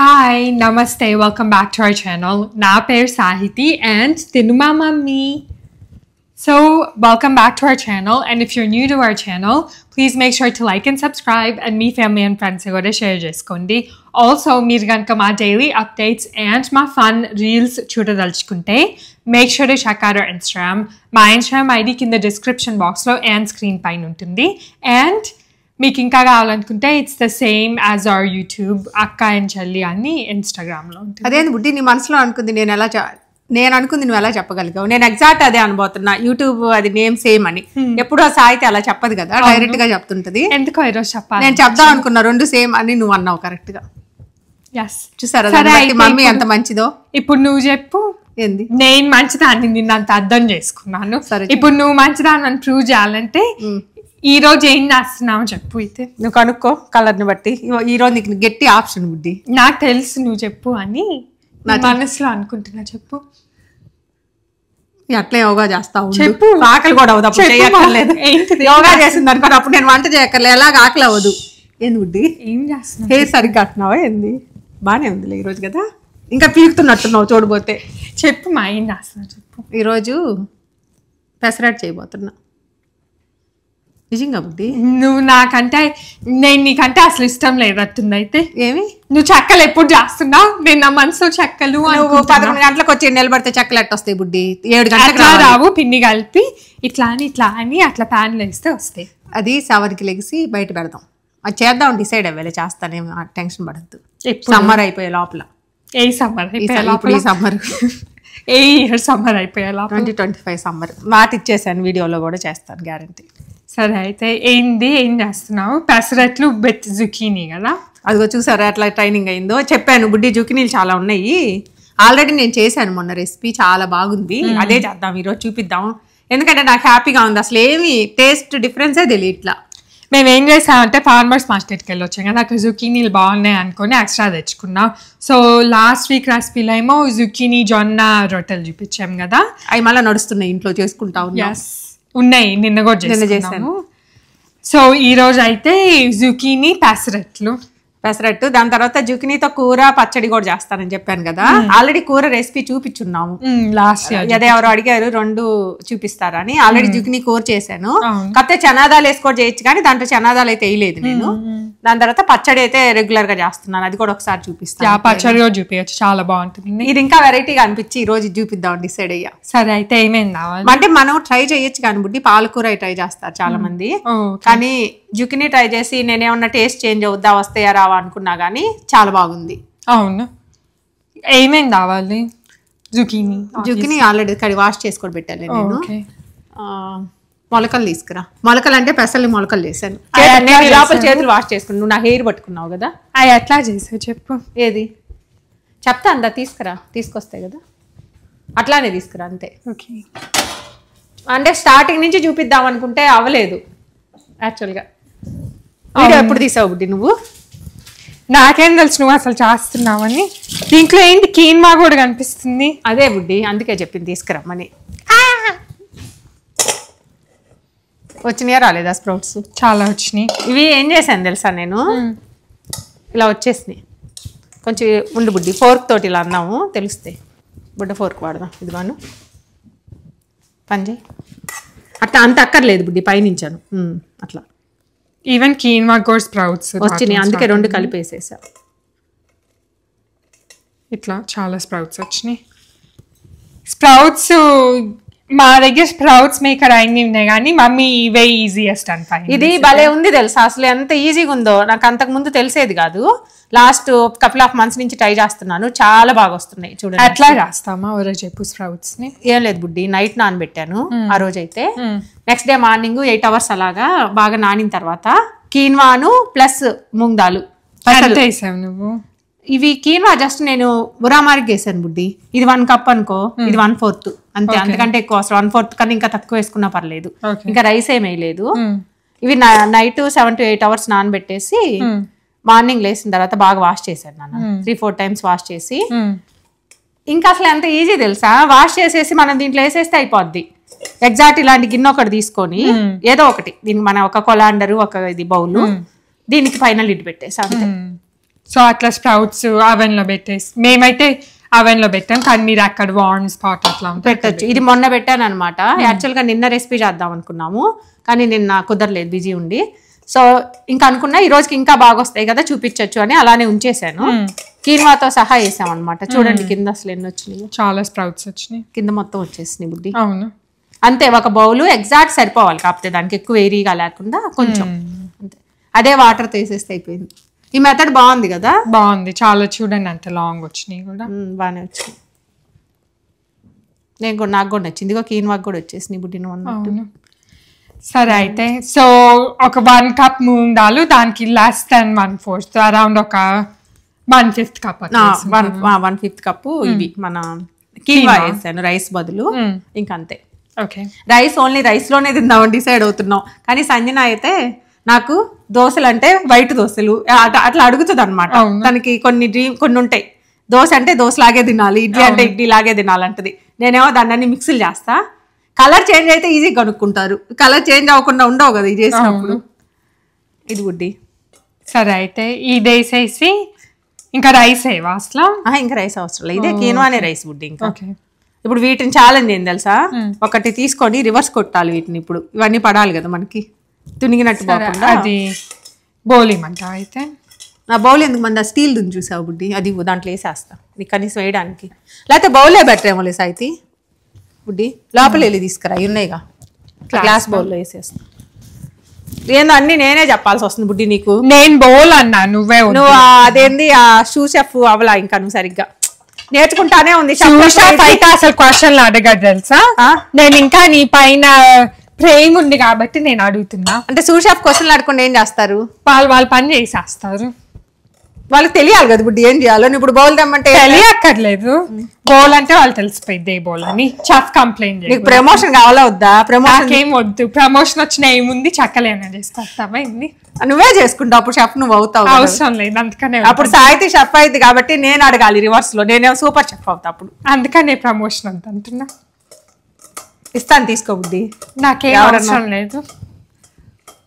Hi, Namaste, welcome back to our channel. Na per Sahiti and Tinuma Mummy. So, welcome back to our channel, and if you're new to our channel, please make sure to like and subscribe, and me family and friends go to share cheskondi. Also, meer ganka ma daily updates and ma fun reels chudadalchukunte. Make sure to check out our Instagram. My Instagram ID in the description box lo and screen paina untundi. And మీకు ఇంకా కావాలనుకుంటే it's the same as our YouTube అక్క and చెల్లి అని ఇన్స్టాగ్రామ్లో ఉంటుంది. అదే బుడ్డి నీ మనసులో అనుకుంది నేను అనుకుంది నువ్వు ఎలా చెప్పగలిగావు? నేను ఎగ్జాక్ట్ అదే అనుబోతున్నా. యూట్యూబ్ అది నేమ్ సేమ్ అని. ఎప్పుడు ఆ సాయితే అలా చెప్పదు కదా, డైరెక్ట్ గా చెప్తుంటది. ఎందుకో ఈరోజు చెప్పాలి. నేను చెప్దాం అనుకున్నా రెండు సేమ్ అని నువ్వు అన్నావు కరెక్ట్ గా. చూసారా మమ్మీ ఎంత మంచిదో. ఇప్పుడు నువ్వు చెప్పు. ఏంది? నేను మంచిదాన్ని నిన్నంత అర్థం చేసుకున్నాను. ఇప్పుడు నువ్వు మంచిదాన్ని అని ప్రూవ్ చేయాలంటే ఈ రోజు ఏం చేస్తున్నావు చెప్పు. అయితే నువ్వు కనుక్కో కలర్ని బట్టి. ఈ రోజు నీకు గట్టి ఆప్షన్ బుడ్డి. నాకు తెలుసు నువ్వు చెప్పు అని మనసులో అనుకుంటున్నా. చెప్పు. అట్లా యోగా చేస్తావు చెప్పు. ఆకలి కూడా అవ్వదు అప్పుడు చేయక్కర్లేదు. యోగా చేసింది అనుకో అప్పుడు నేను వంట చేయక్కర్లేదు. ఎలాగ ఆకలి అవ్వదు. ఏంది బుడ్డి ఏం చేస్తున్నావు? హెయిర్ సరిగ్గా కట్టినావా ఏంది? బాగానే ఉందిలే ఈరోజు కదా. ఇంకా పీకుతున్నట్టున్నావు చూడబోతే. చెప్పు మా ఏం చేస్తున్నావు చెప్పు. ఈరోజు పెసరట్టు చేయబోతున్నా. నిజంగా బుడ్డి నువ్వు నాకంటే నేను నీకంటే అసలు ఇష్టం లేదట్టుంది. అయితే ఏమి నువ్వు చెక్కలు ఎప్పుడు చేస్తున్నావు? నేను నా మనసులో చెక్కలు 11 గంటలకు వచ్చి నిలబడితే చెక్కలు ఎట్ట వస్తాయి బుడ్డి? 7 గంటలకు రావు. పిండి కలిపి ఇట్లా అని అట్లా ప్యాన్లో వేస్తే వస్తాయి. అది 7కి లెగిసి బయట పెడదాం. అది చేద్దాం డిసైడ్ అవ్వాలి. చేస్తానేమో టెన్షన్ పడద్దు. సమ్మర్ అయిపోయే లోపల. ఏ సమ్మర్ ఇప్పుడు ఈ సమ్మర్ ఏ ఇయర్ సమ్మర్ అయిపోయే లోపల 2025 సమ్మర్ మాట ఇచ్చేసాను. వీడియోలో కూడా చేస్తాను గ్యారంటీ. సరే అయితే ఏం చేస్తున్నావు? పెసరట్లు విత్ జుకీనీ కదా. అదిగో చూసారా ఎట్లా ట్రైనింగ్ అయిందో. చెప్పాను బుడ్డి జుకీనీలు చాలా ఉన్నాయి. ఆల్రెడీ నేను చేశాను మొన్న రెసిపీ, చాలా బాగుంది. అదే చేద్దాం ఈరోజు, చూపిద్దాం. ఎందుకంటే నాకు హ్యాపీగా ఉంది. అసలు ఏమి టేస్ట్ డిఫరెన్సే తెలియదు. ఇట్లా మేము ఏం చేసామంటే ఫార్మర్స్ మార్కెట్కి వెళ్ళి వచ్చాం కదా, అక్కడ జుకీనీలు బాగున్నాయి అనుకుని ఎక్స్ట్రా తెచ్చుకున్నాం. సో లాస్ట్ వీక్ రెసిపీలో ఏమో జుకీనీ జొన్న రొట్టెలు చూపించాం కదా, అవి మళ్ళీ నడుస్తున్నాయి ఇంట్లో చేసుకుంటా ఉన్నాయి. నిన్న కూడా చేసాను. సో ఈ రోజు అయితే జుకీనీ పెసరట్టు, దాని తర్వాత జుకీనీతో కూర పచ్చడి కూడా చేస్తానని చెప్పాను కదా. ఆల్రెడీ కూర రెసిపీ చూపించున్నాము లాస్ట్. అదే ఎవరు అడిగారు 2 చూపిస్తారని. ఆల్రెడీ జుకీనీ కూర చేశాను. కాకపోతే చనాదాలు వేసుకోవడం చేయొచ్చు కానీ దాంట్లో చనాదాలు అయితే వేయలేదు నేను. దాని తర్వాత పచ్చడి అయితే రెగ్యులర్ గా చేస్తున్నాను. అది కూడా ఒకసారి చూపిస్తాను. పచ్చడి కూడా చూపించచ్చు, చాలా బాగుంటుంది. ఇది ఇంకా వెరైటీగా అనిపించి ఈ రోజు చూపిద్దాం డిసైడ్ అయ్యా. సరే అయితే ఏమేమి కావాలి అంటే మనం ట్రై చేయొచ్చు కానీ బుడ్డి పాలకూర ట్రై చేస్తారు చాలా మంది. కానీ జుకీనీ ట్రై చేసి నేనేమన్నా టేస్ట్ చేంజ్ అవుద్దా వస్తాయా రావా అనుకున్నా కానీ చాలా బాగుంది. అవును. ఏమేమి కావాలి? జుకీనీ ఆల్రెడీ కడి వాష్ చేసుకొని పెట్టాను నేను. మొలకలు తీసుకురా. మొలకలు అంటే పెసల్ని మొలకలు చేశాను. లోపల చేతులు వాష్ చేసుకుని నువ్వు నా హెయిర్ పట్టుకున్నావు కదా. అవి ఎట్లా చేసావు చెప్పు. ఏది చెప్తా అందా? తీసుకొస్తాయి కదా, అట్లానే తీసుకురా అంతే. ఓకే. అంటే స్టార్టింగ్ నుంచి చూపిద్దాం అనుకుంటే అవ్వలేదు యాక్చువల్గా. వీడియో ఎప్పుడు తీసావు బుడ్డి నువ్వు? నాకేం తెలుసు నువ్వు అసలు చేస్తున్నావని. దీంట్లో ఏంటి కీన్మా కూడా కనిపిస్తుంది. అదే బుడ్డి అందుకే చెప్పింది తీసుకురమ్మని. వచ్చినాయా రాలేదా స్ప్రౌట్స్? చాలా వచ్చినాయి. ఇవి ఏం చేశాను తెలుసా నేను, ఇలా వచ్చేసినాయి. కొంచెం ఉండు బుడ్డి, ఫోర్క్ తోటి ఇలా అన్నాము తెలుస్తాయి. బుడ్డ ఫోర్క్ వాడదాం. ఇదిగోను పంజయ్. అట్లా అంత అక్కర్లేదు బుడ్డి, పైనుంచాను అట్లా. ఈవెన్ కీన్మా కూడా స్ప్రౌట్స్ వచ్చినాయి, అందుకే 2 కలిపేసేసా. ఇట్లా చాలా స్ప్రౌట్స్ వచ్చినాయి. స్ప్రౌట్స్ మా దగ్గర స్ప్రౌట్స్ మేకర్ అన్ని ఉన్నాయి కానీ మమ్మీ ఇవే ఈజియెస్ట్ అని. ఇది భలే ఉంది తెలుసా, అసలు ఎంత ఈజీగా ఉందో. నాకు అంతకు ముందు తెలిసేది కాదు. లాస్ట్ కపుల్ ఆఫ్ మంత్స్ నుంచి ట్రై చేస్తున్నాను. చాలా బాగా వస్తున్నాయి చూడండి. ఎట్లా చేస్తామా ఒకరోజు చెప్పు స్ప్రౌట్స్ ని. ఏం లేదు బుడ్డి, నైట్ నానబెట్టాను ఆ రోజు అయితే. నెక్స్ట్ డే మార్నింగ్ 8 hours అలాగా బాగా నానిన తర్వాత కీన్వాను ప్లస్ మూంగ్ దాలు వేసావు నువ్వు. ఇవి కీన్వా జస్ట్ నేను బురామారికి వేసాను బుడ్డి. ఇది 1 cup అనుకో, ఇది 1/4 అంతే. అంతకంటే ఎక్కువ అవసరం. 1/4 కన్నా ఇంకా తక్కువ వేసుకున్నా పర్లేదు. ఇంకా రైస్ ఏం వేయలేదు. ఇవి నైట్ 7 to 8 hours నానబెట్టేసి మార్నింగ్ లేసిన తర్వాత బాగా వాష్ చేశాను నాన్న. 3-4 times వాష్ చేసి. ఇంకా అసలు ఎంత ఈజీ తెలుసా, వాష్ చేసేసి మనం దీంట్లో వేసేస్తే అయిపోద్ది. ఎగ్జాక్ట్ ఇలాంటి గిన్నె ఒకటి తీసుకొని ఏదో ఒకటి దీనికి మన ఒక కొలాండరు ఒక ఇది బౌల్, దీనికి పైన లిడ్ పెట్టేసి అంతే. సో అట్లా స్ప్రౌట్స్ అవెన్లో పెట్టేసి మేమైతే అవెన్లో పెట్టాం కానీ మీరు అక్కడ వార్మ్ స్పాట్ అట్లా పెట్టచ్చు. ఇది మొన్న పెట్టాను అనమాట. యాక్చువల్గా నిన్న రెసిపీ చేద్దాం అనుకున్నాము కానీ నిన్న కుదరలేదు, బిజీ ఉండి. సో ఇంకా అనుకున్నా ఈ రోజుకి ఇంకా బాగా వస్తాయి కదా చూపించచ్చు అని అలానే ఉంచేసాను. కీన్వాతో సహా వేసాం అనమాట. చూడండి కింద అసలు ఎన్ని వచ్చినాయి, చాలా స్ప్రౌట్స్ వచ్చినాయి, కింద మొత్తం వచ్చేసినాయి బుడ్డి. అవును అంతే, ఒక బౌల్ ఎగ్జాక్ట్ సరిపోవాలి, కాకపోతే దానికి ఎక్కువ వేరీగా లేకుండా కొంచెం అంతే. అదే వాటర్ తీసేస్తే అయిపోయింది. ఈ మెథడ్ బాగుంది కదా, బాగుంది చాలా. చూడండి అంత లాంగ్ వచ్చినాయి కూడా, బాగానే వచ్చినాయి. నేను కూడా నాకు కూడా నచ్చింది. ఇగో కీన్వాకి కూడా వచ్చేసినాయి బుడ్డిన అన్నట్టు. సరే అయితే సో ఒక 1 కప్ మూంగ్ దాల్, దానికి లెస్ దెన్ 1/4 అరౌండ్ ఒక 1/5 కప్ 1/5 కప్పు ఇవి మన కీన్వా వేసాను రైస్ బదులు. ఇంకా అంతే. ఓకే, రైస్ ఓన్లీ రైస్ లోనే తిందామని డిసైడ్ అవుతున్నాం. కానీ సంజన అయితే నాకు దోశలు అంటే వైట్ దోశలు అట్లా అడుగుతుంది అనమాట. తనకి కొన్ని ఉంటాయి, దోశ అంటే దోశలాగే తినాలి, ఇడ్లీ అంటే ఇడ్లీ లాగే తినాలంటది. నేనేమో దాన్ని అన్ని మిక్స్లు చేస్తా. కలర్ చేంజ్ అయితే ఈజీ కనుక్కుంటారు, కలర్ చేంజ్ అవ్వకుండా ఉండవు కదా ఇది చేసినప్పుడు. ఇది బుడ్డి. సరే అయితే ఇది వేసేసి ఇంకా రైస్ వేయవా అసలు? ఇంకా రైస్ అవసరం లేదు, ఇదే కీన్వానే రైస్ బుడ్డి. ఇంకా ఇప్పుడు వీటిని ఛాలెంజ్ ఏం తెలుసా, ఒకటి తీసుకొని రివర్స్ కొట్టాలి వీటిని. ఇప్పుడు ఇవన్నీ పడాలి కదా మనకి, తునిగినట్టు పోకుండా. అది బౌల్ ఇమ్మంటావా అయితే? నా బౌల్ ఎందుకు మంది స్టీల్ దుని చూసావు బుడ్డి, అది దాంట్లో వేసేస్తా నీకు కనీసం వేయడానికి. లేకపోతే బౌలే బెటర్ ఏమో లే సాయితీ బుడ్డి. లోపల వెళ్ళి తీసుకురా, ఉన్నాయిగా గ్లాస్ బౌల్లో వేసేస్తా. ఏందో అన్ని నేనే చెప్పాల్సి వస్తుంది బుడ్డి నీకు. నేను బౌల్ అన్నా, నువ్వు అదేంది ఆ షూ షెఫ్ అవలా ఇంకా నువ్వు సరిగ్గా నేర్చుకుంటానే ఉంది. అయితే అసలు క్వశ్చన్లు అడగదు తెలుసా, నేను ఇంకా నీ పైన ప్రేమ ఉంది కాబట్టి నేను అడుగుతున్నా. అంటే సూ షెఫ్ క్వశ్చన్లు అడగకుండా ఏం చేస్తారు? వాళ్ళ పని చేసేస్తారు. వాళ్ళకి తెలియాలి కదా బుడ్డి ఏం చేయాలో. ఇప్పుడు బౌల్ తెమ్మంటే తెలియక్కర్లేదు, బౌల్ అంటే వాళ్ళు తెలిసిపోయింది ఏ బౌల్ అని. చెఫ్ కంప్లైంట్ నీకు ప్రమోషన్ కావాలా వద్దా? ప్రమోషన్ ఏం వద్దు, ప్రమోషన్ వచ్చిన ఏముంది చక్కలేనా చేస్తామైంది. నువ్వే చేసుకుంటావు, అప్పుడు షెఫ్ నువ్వు అవుతావు. అవసరం లేదు, అందుకనే అప్పుడు సాయితీ షెఫ్ అయింది కాబట్టి నేను అడగాలి రివర్స్ లో, నేనేమో సూపర్ షెఫ్ అవుతా అప్పుడు. అందుకనే ప్రమోషన్ వద్దు అంటున్నా. ఇస్తాను తీసుకో బుడ్డి, నాకేం అవసరం లేదు.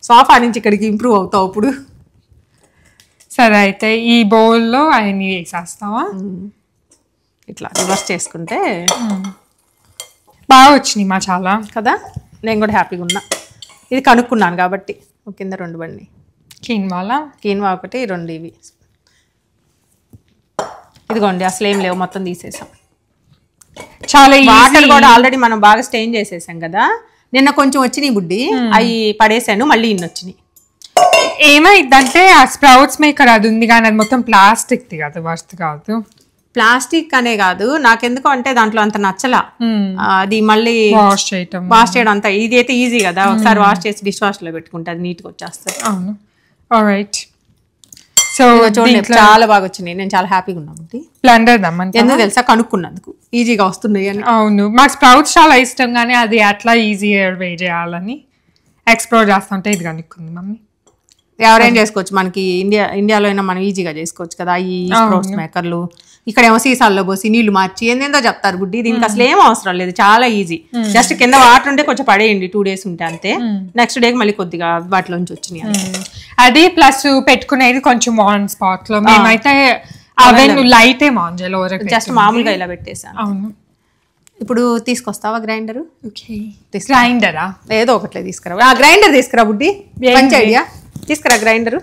సోఫా నుంచి ఇక్కడికి ఇంప్రూవ్ అవుతావు అప్పుడు. సరే అయితే ఈ బౌల్లో అవన్నీ వేసేస్తావా? ఇట్లా రివర్స్ చేసుకుంటే బాగా వచ్చినాయి మా చాలా కదా. నేను కూడా హ్యాపీగా ఉన్నా, ఇది కనుక్కున్నాను కాబట్టి. కింద 2 బండి కీన్వా ఒకటి 2 ఇవి. ఇదిగోండి అసలు ఏం లేవు, మొత్తం తీసేసాం. చాలా వాటర్ కూడా ఆల్రెడీ మనం బాగా స్టెయిన్ చేసేసాం కదా. నిన్న కొంచెం వచ్చినాయి బుడ్డి, అవి పడేసాను, మళ్ళీ ఇన్ని వచ్చినాయి. ఏమైందంటే ఆ స్ప్రౌట్స్ మేకర్ అది ఉంది కానీ అది మొత్తం ప్లాస్టిక్ ది కదా, వర్త్ కాదు. ప్లాస్టిక్ అనే కాదు, నాకెందుకు అంటే దాంట్లో అంత నచ్చలా. అది మళ్ళీ వాష్ చేయడం అంతా ఇది అయితే ఈజీ కదా, ఒకసారి వాష్ చేసి డిష్ వాష్ లో పెట్టుకుంటే అది నీట్ గా వచ్చేస్తుంది. అవును. ఆల్రైట్, సో చూడండి చాలా బాగా వచ్చినాయి, నేను చాలా హ్యాపీగా ఉన్నాను. బ్లెండర్ దమ్మంటే ఎందుకు తెలుసా, కనుక్కున్నందుకు ఈజీగా వస్తున్నాయి అని. అవును, మాకు స్ప్రౌట్స్ చాలా ఇష్టం కానీ అది అట్లా ఈజీగా వే చేయాలని ఎక్స్ప్లోర్ చేస్తుంటే ఇది కనుక్కుంది మమ్మీ. ఎవరైనా చేసుకోవచ్చు, మనకి ఇండియాలో అయినా మనం ఈజీగా చేసుకోవచ్చు కదా. ఈ స్ప్రౌట్స్ మేకర్లు ఇక్కడేమో సీసాల్లో పోసి నీళ్లు మార్చి ఏందేందో చెప్తారు బుడ్డి. దీనికి అసలు ఏం అవసరం లేదు, చాలా ఈజీ. జస్ట్ కింద వాటర్ ఉంటే కొంచెం పడేయండి, 2 days ఉంటే అంతే. నెక్స్ట్ డే మళ్ళీ కొద్దిగా వాటిలోంచి వచ్చినాయి. అది ప్లస్ పెట్టుకునేది కొంచెం ఆన్ స్పాట్ లో. మేమైతే అవెన్ లైట్ ఏమో ఆన్ చేయాలి, జస్ట్ మామూలుగా ఇలా పెట్టేసాను. అవును. ఇప్పుడు తీసుకొస్తావా గ్రైండర్? గ్రైండరా? ఏదో ఒకట్లే తీసుకురా. గ్రైండర్ తీసుకురా బుడ్డి, మంచి ఐడియా. తీసుకురా గ్రైండరు.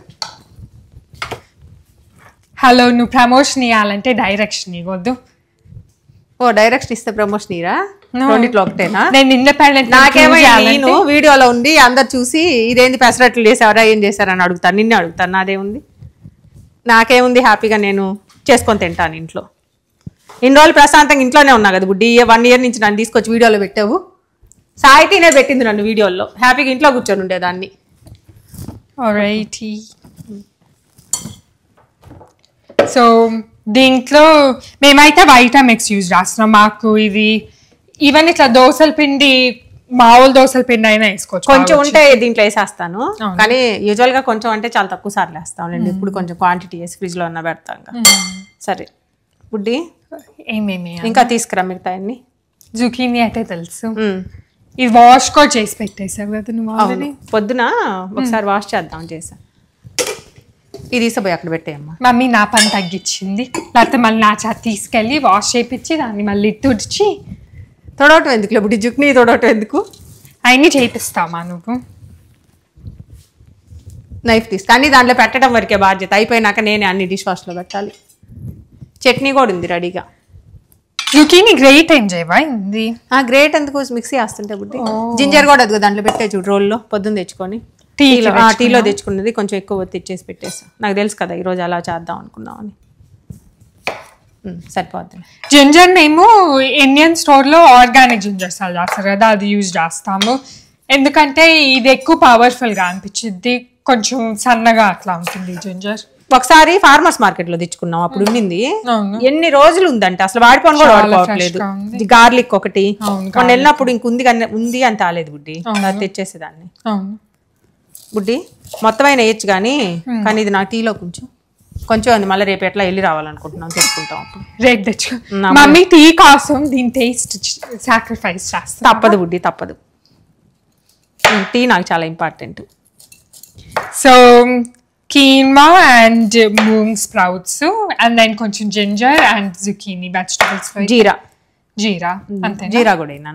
హలో, నువ్వు ప్రమోషన్ ఇవ్వాలంటే డైరెక్షన్ ఇవ్వద్దు. ఓ డైరెక్షన్ ఇస్తే ప్రమోషన్ ఇరా? రెండిట్లో ఒకటేనా? నేను ఇండిపెండెంట్. నాకేమైనా నేను వీడియోలో ఉండి అందరు చూసి ఇదేంది పెసరట్లు చేసావరా ఏం చేశారని అడుగుతాను, నిన్నే అడుగుతాను. నాదేముంది, నాకేముంది, హ్యాపీగా నేను చేసుకొని తింటాను ఇంట్లో. ఇన్ని రోజులు ప్రశాంతంగా ఇంట్లోనే ఉన్నా కదా బుడ్డి. 1 year నుంచి నన్ను తీసుకొచ్చి వీడియోలో పెట్టావు. సాయితీనే పెట్టింది నన్ను వీడియోలో, హ్యాపీగా ఇంట్లో కూర్చొని ఉండేదాన్ని. సో దీంట్లో మేమైతే వైటామిక్స్ యూజ్ చేస్తున్నాం. మాకు ఇది ఈవెన్ ఇట్లా దోసల పిండి, మామూలు దోసల పిండి అయినా వేసుకోవచ్చు. కొంచెం ఉంటే దీంట్లో వేసేస్తాను, కానీ యూజువల్ గా కొంచెం అంటే చాలా తక్కువ సార్లు వేస్తాం. ఇప్పుడు కొంచెం క్వాంటిటీ వేసి ఫ్రిడ్జ్ లో ఉన్న పెడతాం. సరే బుడ్డి, ఏమేమి ఇంకా తీసుకురా మిగతా అన్ని. జుకీనీ అయితే తెలుసు, ఇది వాష్ కూడా చేసి పెట్టేసావు కదా నువ్వు. పొద్దున ఒకసారి వాష్ చేద్దాం చేసా. ఇది తీసిపోయి అక్కడ పెట్టేయమ్మా. మమ్మీ నా పని తగ్గించింది, లేకపోతే మళ్ళీ నా చేత తీసుకెళ్ళి వాష్ చేయించి దాన్ని మళ్ళీ తుడిచి. తొడవటం ఎందుకు లేబుడ్డి, జుక్ని తొడవటం ఎందుకు, అవన్నీ చేపిస్తామా నువ్వు? నైఫ్ తీస్తా, అన్ని దాంట్లో పెట్టడం వరకే బాధ్యత, అయిపోయినాక నేనే అన్ని డిష్ వాష్లో పెట్టాలి. చట్నీ కూడా ఉంది రెడీగా. జుకీనీ గ్రేట్ ఏం చేయవా? ఇది గ్రేట్ ఎందుకు, మిక్సీ వేస్తుంటే బుడ్డి. జింజర్ కూడా అదిగో దాంట్లో పెట్టే చూడు రోల్లో, పొద్దున్న తెచ్చుకొని టీలో తెచ్చుకున్నది కొంచెం ఎక్కువ తెచ్చేసి పెట్టేసా. నాకు తెలుసు కదా ఈరోజు అలా చేద్దాం అనుకున్నామని. సరిపోద్ది. జింజర్ మేము ఇండియన్ స్టోర్లో ఆర్గానిక్ జింజర్ సాల్ చేస్తారు కదా, అది యూజ్ చేస్తాము. ఎందుకంటే ఇది ఎక్కువ పవర్ఫుల్గా అనిపించింది, కొంచెం సన్నగా అట్లా ఉంటుంది జింజర్. ఒకసారి ఫార్మర్స్ మార్కెట్ లో తెచ్చుకున్నాం, అప్పుడు ఉండింది. ఎన్ని రోజులు ఉందంటే అసలు వాడిపోను కూడా వాడుకోవట్లేదు. గార్లిక్ ఒకటి మొన్న వెళ్ళినప్పుడు ఇంకుంది ఉంది అని తాలేదు బుడ్డి, తెచ్చేసేదాన్ని. బుడ్డి మొత్తం అయినా వేయచ్చు కానీ ఇది నా టీలో కొంచెం ఉంది. మళ్ళీ రేపు ఎట్లా వెళ్ళి రావాలనుకుంటున్నాం, తెచ్చుకుంటాం అప్పుడు. రేపు తెచ్చుకో. మమ్మీ టీ కోసం దీని టేస్ట్ సాక్రిఫైస్ చేస్తా. తప్పదు బుడ్డి, తప్పదు. టీ నాకు చాలా important. So quinoa and moong sprouts, and then కొంచెం ginger and zucchini vegetables. జీరా అంతే. జీరా కూడా అయినా.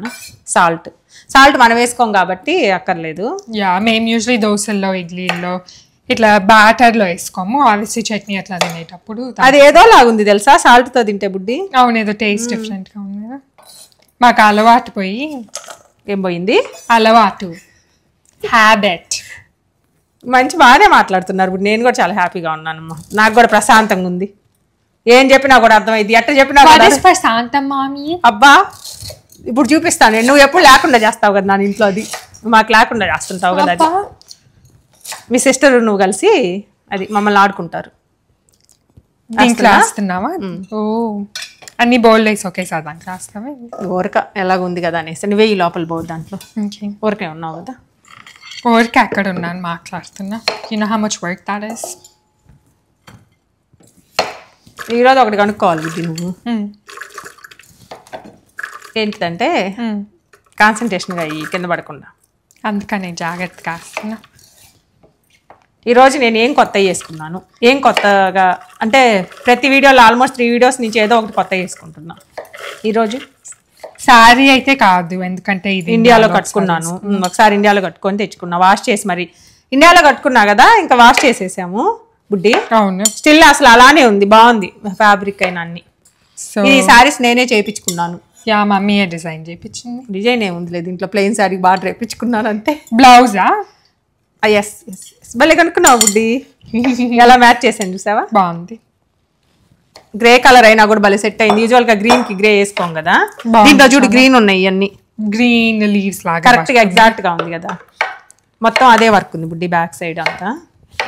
సాల్ట్ మనం వేసుకోం కాబట్టి అక్కర్లేదు. మేము యూజువల్లీ దోశల్లో, ఇడ్లీల్లో ఇట్లా బ్యాటర్లో వేసుకోము. ఆబ్వియస్లీ చట్నీ అట్లా తినేటప్పుడు అది ఏదో లాగుంది తెలుసా సాల్ట్ తో తింటే బుడ్డి. అవును, ఏదో టేస్ట్ డిఫరెంట్ గా ఉంది కదా. మాకు అలవాటు పోయి. ఏం పోయింది? అలవాటు, హ్యాబిట్. బాగానే మాట్లాడుతున్నారు. ఇప్పుడు నేను కూడా చాలా హ్యాపీగా ఉన్నానమ్మా, నాకు కూడా ప్రశాంతంగా ఉంది. ఏం చెప్పినా కూడా అర్థమైంది, ఎట్లా చెప్పినా ప్రశాంతం మామీ. అబ్బా ఇప్పుడు చూపిస్తాను, నువ్వు ఎప్పుడు లేకుండా చేస్తావు కదా నా ఇంట్లో, అది మాకు లేకుండా చేస్తుంటావు కదా. అది మీ సిస్టర్ నువ్వు కలిసి అది మమ్మల్ని ఆడుకుంటారు. రాస్తున్నావా? ఓ అన్ని బౌల్ వేసి ఒకేసారి దాంట్లో రాస్తావా? ఊరక ఎలాగుంది కదా అనేసి నువ్వే ఈ లోపల పోవు దాంట్లో ఊరకే ఉన్నావు కదా. ఊరికే అక్కడ ఉన్నాను మాట్లాడుతున్నా. You know how much work that is. ఈరోజు ఒకటి కనుక్కోవాలి బుద్ధి నువ్వు. ఏంటిదంటే కాన్సన్ట్రేషన్గా అయ్యి కింద పడకుండా, అందుకని జాగ్రత్తగా వేస్తున్నా. ఈరోజు నేను ఏం కొత్త వేసుకున్నాను, ఏం కొత్తగా అంటే ప్రతి వీడియోలో ఆల్మోస్ట్ 3 వీడియోస్ నుంచి ఏదో ఒకటి కొత్త వేసుకుంటున్నా. ఈరోజు శారీ అయితే కాదు, ఎందుకంటే ఇది ఇండియాలో కట్టుకున్నాను. ఒకసారి ఇండియాలో కట్టుకొని తెచ్చుకున్నా, వాష్ చేసి. మరి ఇండియాలో కట్టుకున్నా కదా, ఇంకా వాష్ చేసేసాము బుడ్డి. అవును, స్టిల్ అసలు అలానే ఉంది, బాగుంది ఫ్యాబ్రిక్ అయినా అన్ని. ఈ శారీస్ నేనే చేయించుకున్నాను. మమ్మీ డిజైన్ చేయించింది. డిజైన్ ఏముంది లేదు, ఇంట్లో ప్లెయిన్ శారీ బార్డర్ వేయించుకున్నాను అంతే. బ్లౌజా? ఎస్ భలే కనుక్కున్నావు బుడ్డి, ఎలా మ్యాచ్ చేసాను చూసావా, బాగుంది. గ్రే కలర్ అయినా కూడా భలే సెట్ అయింది. యూజువల్ గా గ్రీన్ కి గ్రే వేసుకోం కదా, దీంట్లో చూడు గ్రీన్ ఉన్నాయి, అన్ని గ్రీన్ లీవ్స్ లాగా కరెక్ట్ గా ఎగ్జాక్ట్ గా ఉంది కదా. మొత్తం అదే వర్క్ ఉంది బుడ్డి, బ్యాక్ సైడ్ అంతా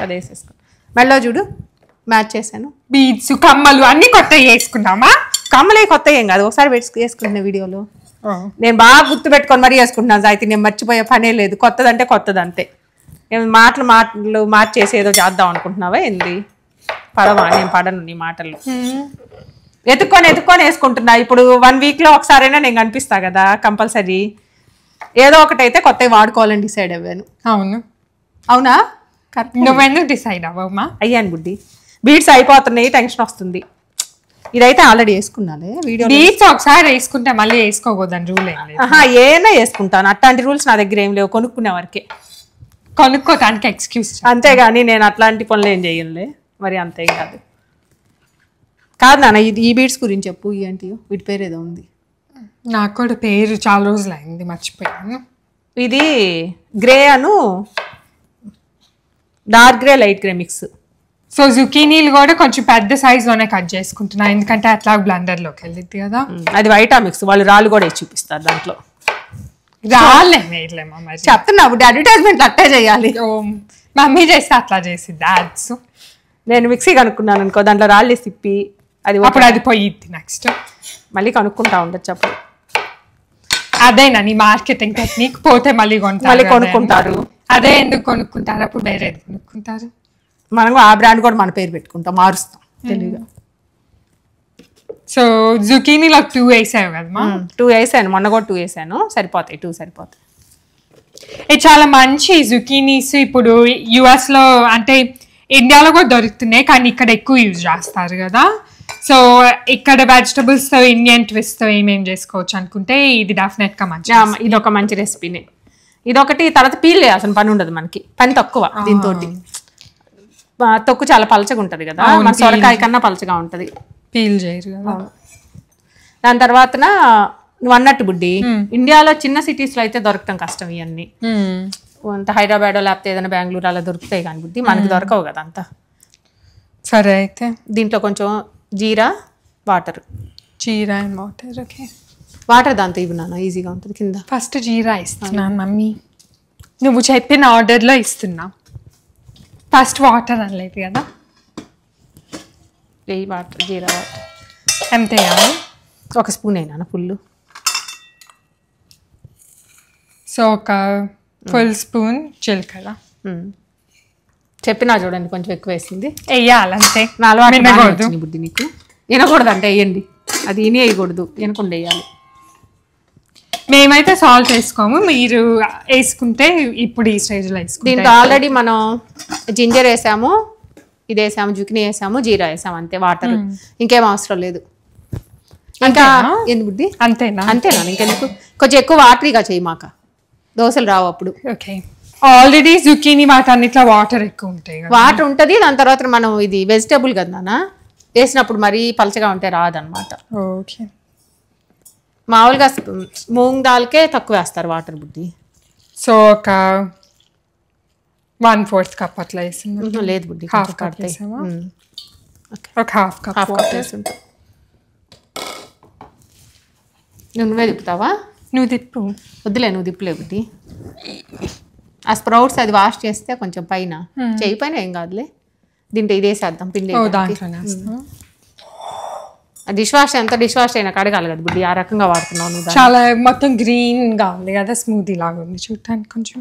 అదే వేసేసుకో. మెడలో చూడు మ్యాచ్ చేశాను. బీడ్స్, కమ్మలు అన్ని కొత్త వేసుకున్నామా? కమ్మలే కొత్త ఏం కాదు, ఒకసారి వేసుకుంటున్నా వీడియోలో. నేను బాగా గుర్తు పెట్టుకొని మరీ వేసుకుంటున్నాను. అయితే నేను మర్చిపోయే పనే లేదు, కొత్తదంటే కొత్తది అంతే. మాటలు మార్చేసి ఏదో చేద్దాం అనుకుంటున్నావా ఏంది? పడవా? నేను పడను నీ మాటలు. ఎత్తుక్కొని వేసుకుంటున్నా. ఇప్పుడు 1 week లో ఒకసారైనా నేను కనిపిస్తా కదా కంపల్సరీ. ఏదో ఒకటైతే కొత్తవి వాడుకోవాలని డిసైడ్ అవ్వాను. అవునా? నువ్వెందుకు డిసైడ్ అవ్వమ్మా? అయ్యాను బుడ్డి, బీడ్స్ అయిపోతున్నాయి, టెన్షన్ వస్తుంది. ఇదైతే ఆల్రెడీ వేసుకున్నాలే వీడియో. బీడ్స్ ఒకసారి వేసుకుంటే మళ్ళీ వేసుకోకూడదని రూల్ ఏం లేదు. ఏనా వేసుకుంటాను, అట్లాంటి రూల్స్ నా దగ్గర ఏం లేవు. కొనుక్కునే వరకే, కొనుక్కోటానికి ఎక్స్క్యూజ్. అంతేగాని నేను అట్లాంటి పనులు ఏం చేయనులే. మరి అంతే కాదు నాన్న. ఈ బీడ్స్ గురించి చెప్పు, ఏంటి వీటి పేరు ఏదో ఉంది. నాకు కూడా పేరు చాలా రోజులు అయింది, మర్చిపోయాను. ఇది గ్రే అను dark grey light grey mix. So జుకీనీలు కూడా కొంచెం పెద్ద సైజులోనే కట్ చేసుకుంటున్నా, ఎందుకంటే అట్లా బ్లెండర్లోకి వెళ్ళిద్ది కదా. అది వైటా మిక్స్, వాళ్ళు రాళ్ళు కూడా వేసి చూపిస్తారు దాంట్లో. రాలేమా మరి చెప్తున్నా, అడ్వర్టైజ్మెంట్ అట్టే చేయాలి. మమ్మీ చేస్తే అట్లా చేసిద్ది యాడ్స్. నేను మిక్సీ కనుక్కున్నాను అనుకో, దాంట్లో రాళ్ళు వేసి తిప్పి అది అప్పుడు అది పోయిద్ది. నెక్స్ట్ మళ్ళీ కనుక్కుంటా ఉండొచ్చు అప్పుడు. అదేనా నీ మార్కెటింగ్ టెక్నిక్? పోతే మళ్ళీ కొనుక్కుంటారు. అదే ఎందుకు కొనుక్కుంటారు, అప్పుడు వేరే కొనుక్కుంటారు. మనం ఆ బ్రాండ్ కూడా మన పేరు పెట్టుకుంటాం, మారుస్తాం తెలివిగా. సో జుకీనీలో 2 వేసావు కదమ్మా? 2 వేసాను, మొన్న కూడా 2 వేసాను. సరిపోతాయి, 2 సరిపోతాయి. ఇది చాలా మంచి జుకీనీస్. ఇప్పుడు US లో అంటే ఇండియాలో కూడా దొరుకుతున్నాయి కానీ ఇక్కడ ఎక్కువ యూజ్ చేస్తారు కదా. సో ఇక్కడ వెజిటబుల్స్తో ఇండియన్ ట్విస్ట్తో ఏమేమి చేసుకోవచ్చు అనుకుంటే ఇది డెఫినెట్గా మంచి. ఇది ఒక మంచి రెసిపీనే. ఇదొకటి. తర్వాత పీల్ చేయాల్సిన పని ఉండదు, మనకి పని తక్కువ దీంతో. తొక్కు చాలా పలచగా ఉంటుంది కదా, మన సొరకాయ కన్నా పలచగా ఉంటుంది, పీల్ చేయరు కదా. దాని తర్వాత నువ్వు అన్నట్టు బుడ్డి, ఇండియాలో చిన్న సిటీస్లో అయితే దొరకటం కష్టం ఇవన్నీ. అంత హైదరాబాద్ లేకపోతే ఏదైనా బెంగళూరు అలా దొరుకుతాయి కానీ బుడ్డి మనకి దొరకవు కదా అంతా. సరే అయితే దీంట్లో కొంచెం జీరా, వాటర్. జీరా అండ్ వాటర్. ఓకే, వాటర్ దాంతో ఇవ్వనా ఈజీగా ఉంటుంది. కింద ఫస్ట్ జీరా ఇస్తున్నాను మమ్మీ, నువ్వు చెప్పిన ఆర్డర్లో ఇస్తున్నా. ఫస్ట్ వాటర్ అనలేదు కదా. వాటర్, జీరా వాటర్ ఎంత వేయాలి? ఒక స్పూన్ అయినా ఫుల్. సో ఒక ఫుల్ స్పూన్ జీలకర్ర చెప్పినా చూడండి, కొంచెం ఎక్కువ వేసింది. వేయాలంతే, బుద్ధి నీకు. వినకూడదు అంటే వేయండి, అది ఇని వేయకూడదు, వినకుండా వేయాలి. మేమైతే సాల్ట్ వేసుకోము, మీరు వేసుకుంటే ఇప్పుడు ఈ స్టేజ్లో వేసుకుంటాం. దీంట్లో ఆల్రెడీ మనం జింజర్ వేసాము, ఇది వేసాము, జుకినీ వేసాము, జీరా వేసాము, అంతే. వాటర్ ఇంకేం అవసరం లేదు. ఇంకా ఎందుకు బుద్ధి? అంతేనా? అంతేనా, ఇంకెందుకు. కొంచెం ఎక్కువ వాటరీగా చేయి, మాక దోశలు రావు అప్పుడు. ఓకే, ఆల్రెడీ జుకీనీ వాటన్నిట్లో వాటర్ ఎక్కువ ఉంటాయి, వాటర్ ఉంటుంది. దాని తర్వాత మనం ఇది వెజిటేబుల్ కదా నాన్న, వేసినప్పుడు మరీ పలచగా ఉంటే రాదనమాట. ఓకే, మామూలుగా మూంగ్ దాల్కే తక్కువ వేస్తారు వాటర్ బుద్ధి. సో ఒక 1/4 కప్ అట్లా వేసింది. లేదు బుద్ధి, హాఫ్ కప్ వేసావా? ఒక హాఫ్ కప్ వేసుంటా. నువ్వే తిప్పుతావా? నువ్వు తిప్పు. వద్దులే, నువ్వు తిప్పులే బుద్ధి. ఆ స్ప్రౌట్స్ అది వాష్ చేస్తే కొంచెం పైన చేయి పైన ఏం కాదులే. దీంట్లో ఇది వేసేద్దాం పిండి. డిష్ వాష్ ఎంత డిష్ వాష్ అయినా కడగాలి కదా బుద్ధి, ఆ రకంగా వాడుతున్నావు నువ్వు. చాలా మొత్తం గ్రీన్ గా ఉంది కదా, స్మూతీ లాగా ఉంది చూడటానికి. కొంచెం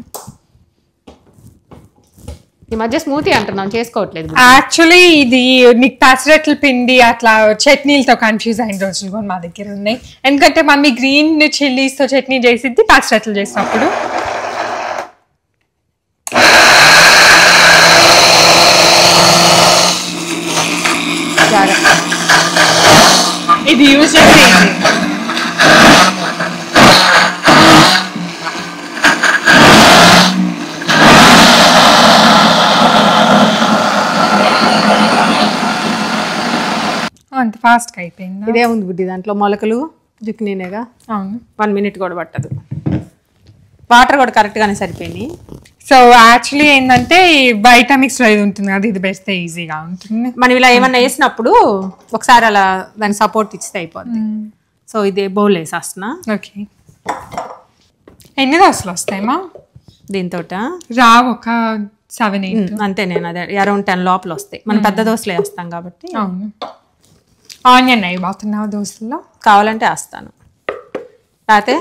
ఈ మధ్య స్మూతీ అంటున్నాం, చేసుకోవట్లేదు. యాక్చువల్లీ ఇది నీకు పెసరట్ల పిండి అట్లా చట్నీలతో కన్ఫ్యూజ్ అయిన రోజులు కూడా మా దగ్గర ఉన్నాయి. ఎందుకంటే మమ్మీ గ్రీన్ చిల్లీస్తో చట్నీ చేసిద్ది పెసరట్లు చేసినప్పుడు. ఇది యూజ్ చేసి అంత ఫాస్ట్గా అయిపోయింది. ఇదే ఉంది బుద్ధి, దాంట్లో మొలకలు జుక్నీనేగా. అవును, 1 minute కూడా పట్టదు. వాటర్ కూడా కరెక్ట్గానే సరిపోయింది. సో యాక్చువల్లీ ఏంటంటే బయట మిక్స్ ఇది ఉంటుంది కదా, ఇది బెస్ట్ ఈజీగా ఉంటుంది. మనం ఇలా ఏమన్నా వేసినప్పుడు ఒకసారి అలా దాని సపోర్ట్ ఇస్తే అయిపోద్ది. సో ఇది బౌల్ వేసేస్తున్నా. ఓకే, ఎన్ని దోశలు వస్తాయమ్మా దీంతో? రావు, ఒక 7-8 అంతే. నేను అదే అరౌండ్ 10 లోపల వస్తాయి. మనం పెద్ద దోశలు వేస్తాం కాబట్టి. అవును, ఆనియన్ అయిపోతున్నావు దోశల్లో, కావాలంటే వేస్తాను. లేకపోతే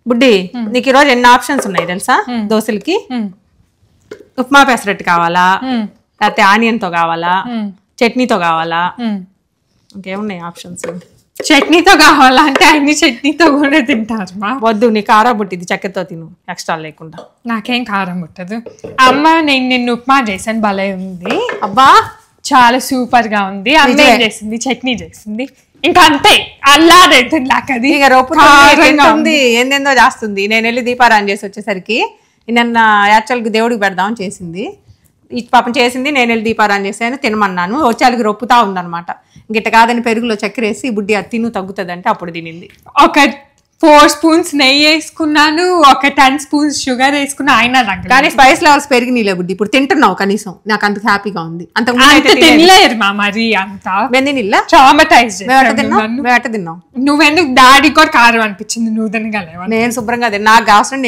బుడ్డి నీకు ఈరోజు ఎన్ని ఆప్షన్స్ ఉన్నాయి తెలుసా దోశలకి? ఉప్మా పెసరట్టు కావాలా, లేకపోతే ఆనియన్తో కావాలా, చట్నీతో కావాలా, ఇంకేమున్నాయి ఆప్షన్స్? చట్నీతో కావాలా అంటే అన్ని చట్నీతో కూడా తింటారు. వద్దు, నీ కారం బుట్టిది చక్కెరతో తిను, ఎక్స్ట్రా లేకుండా. నాకేం కారం పుట్టదు. అమ్మ నేను నిన్ను ఉప్మా చేశాను, భలే ఉంది. అబ్బా చాలా సూపర్ గా ఉంది. అమ్మ ఏం చేసింది? చట్నీ చేసింది. ఇంకా అంతే, అల్లాడైతుంది. ఇక రొప్పు ఏందేందో చేస్తుంది. నేను వెళ్ళి దీపారాయణ చేసి వచ్చేసరికి నిన్న యాక్చువల్గా దేవుడికి పెడదామని చేసింది. ఈ పాపం చేసింది, నేను వెళ్ళి దీపారాయణ చేసాను, తినమన్నాను. వచ్చేళ్ళకి రొప్పుతా ఉందన్నమాట. గిట్ట కాదని పెరుగులో చక్కెర వేసి బుడ్డి అది తిను తగ్గుతుంది అంటే అప్పుడు తినింది. ఒక 4 spoons నెయ్యి వేసుకున్నాను, ఒక 10 spoons షుగర్ వేసుకున్నా, అయినా కానీ స్పైస్ లెవెల్స్ పెరిగినాయిలే బుడ్డి. ఇప్పుడు తింటున్నావు కనీసం, నాకు అంత హ్యాపీగా ఉంది. అంత తినలేరు మా మరి అంతా. ట్రామటైజ్ తిన్నావు. నువ్వెందుకు? డాడీ కూడా కారం అనిపించింది, నువ్వు తినగలేవా? నేను శుభ్రంగా నాకు అవసరం.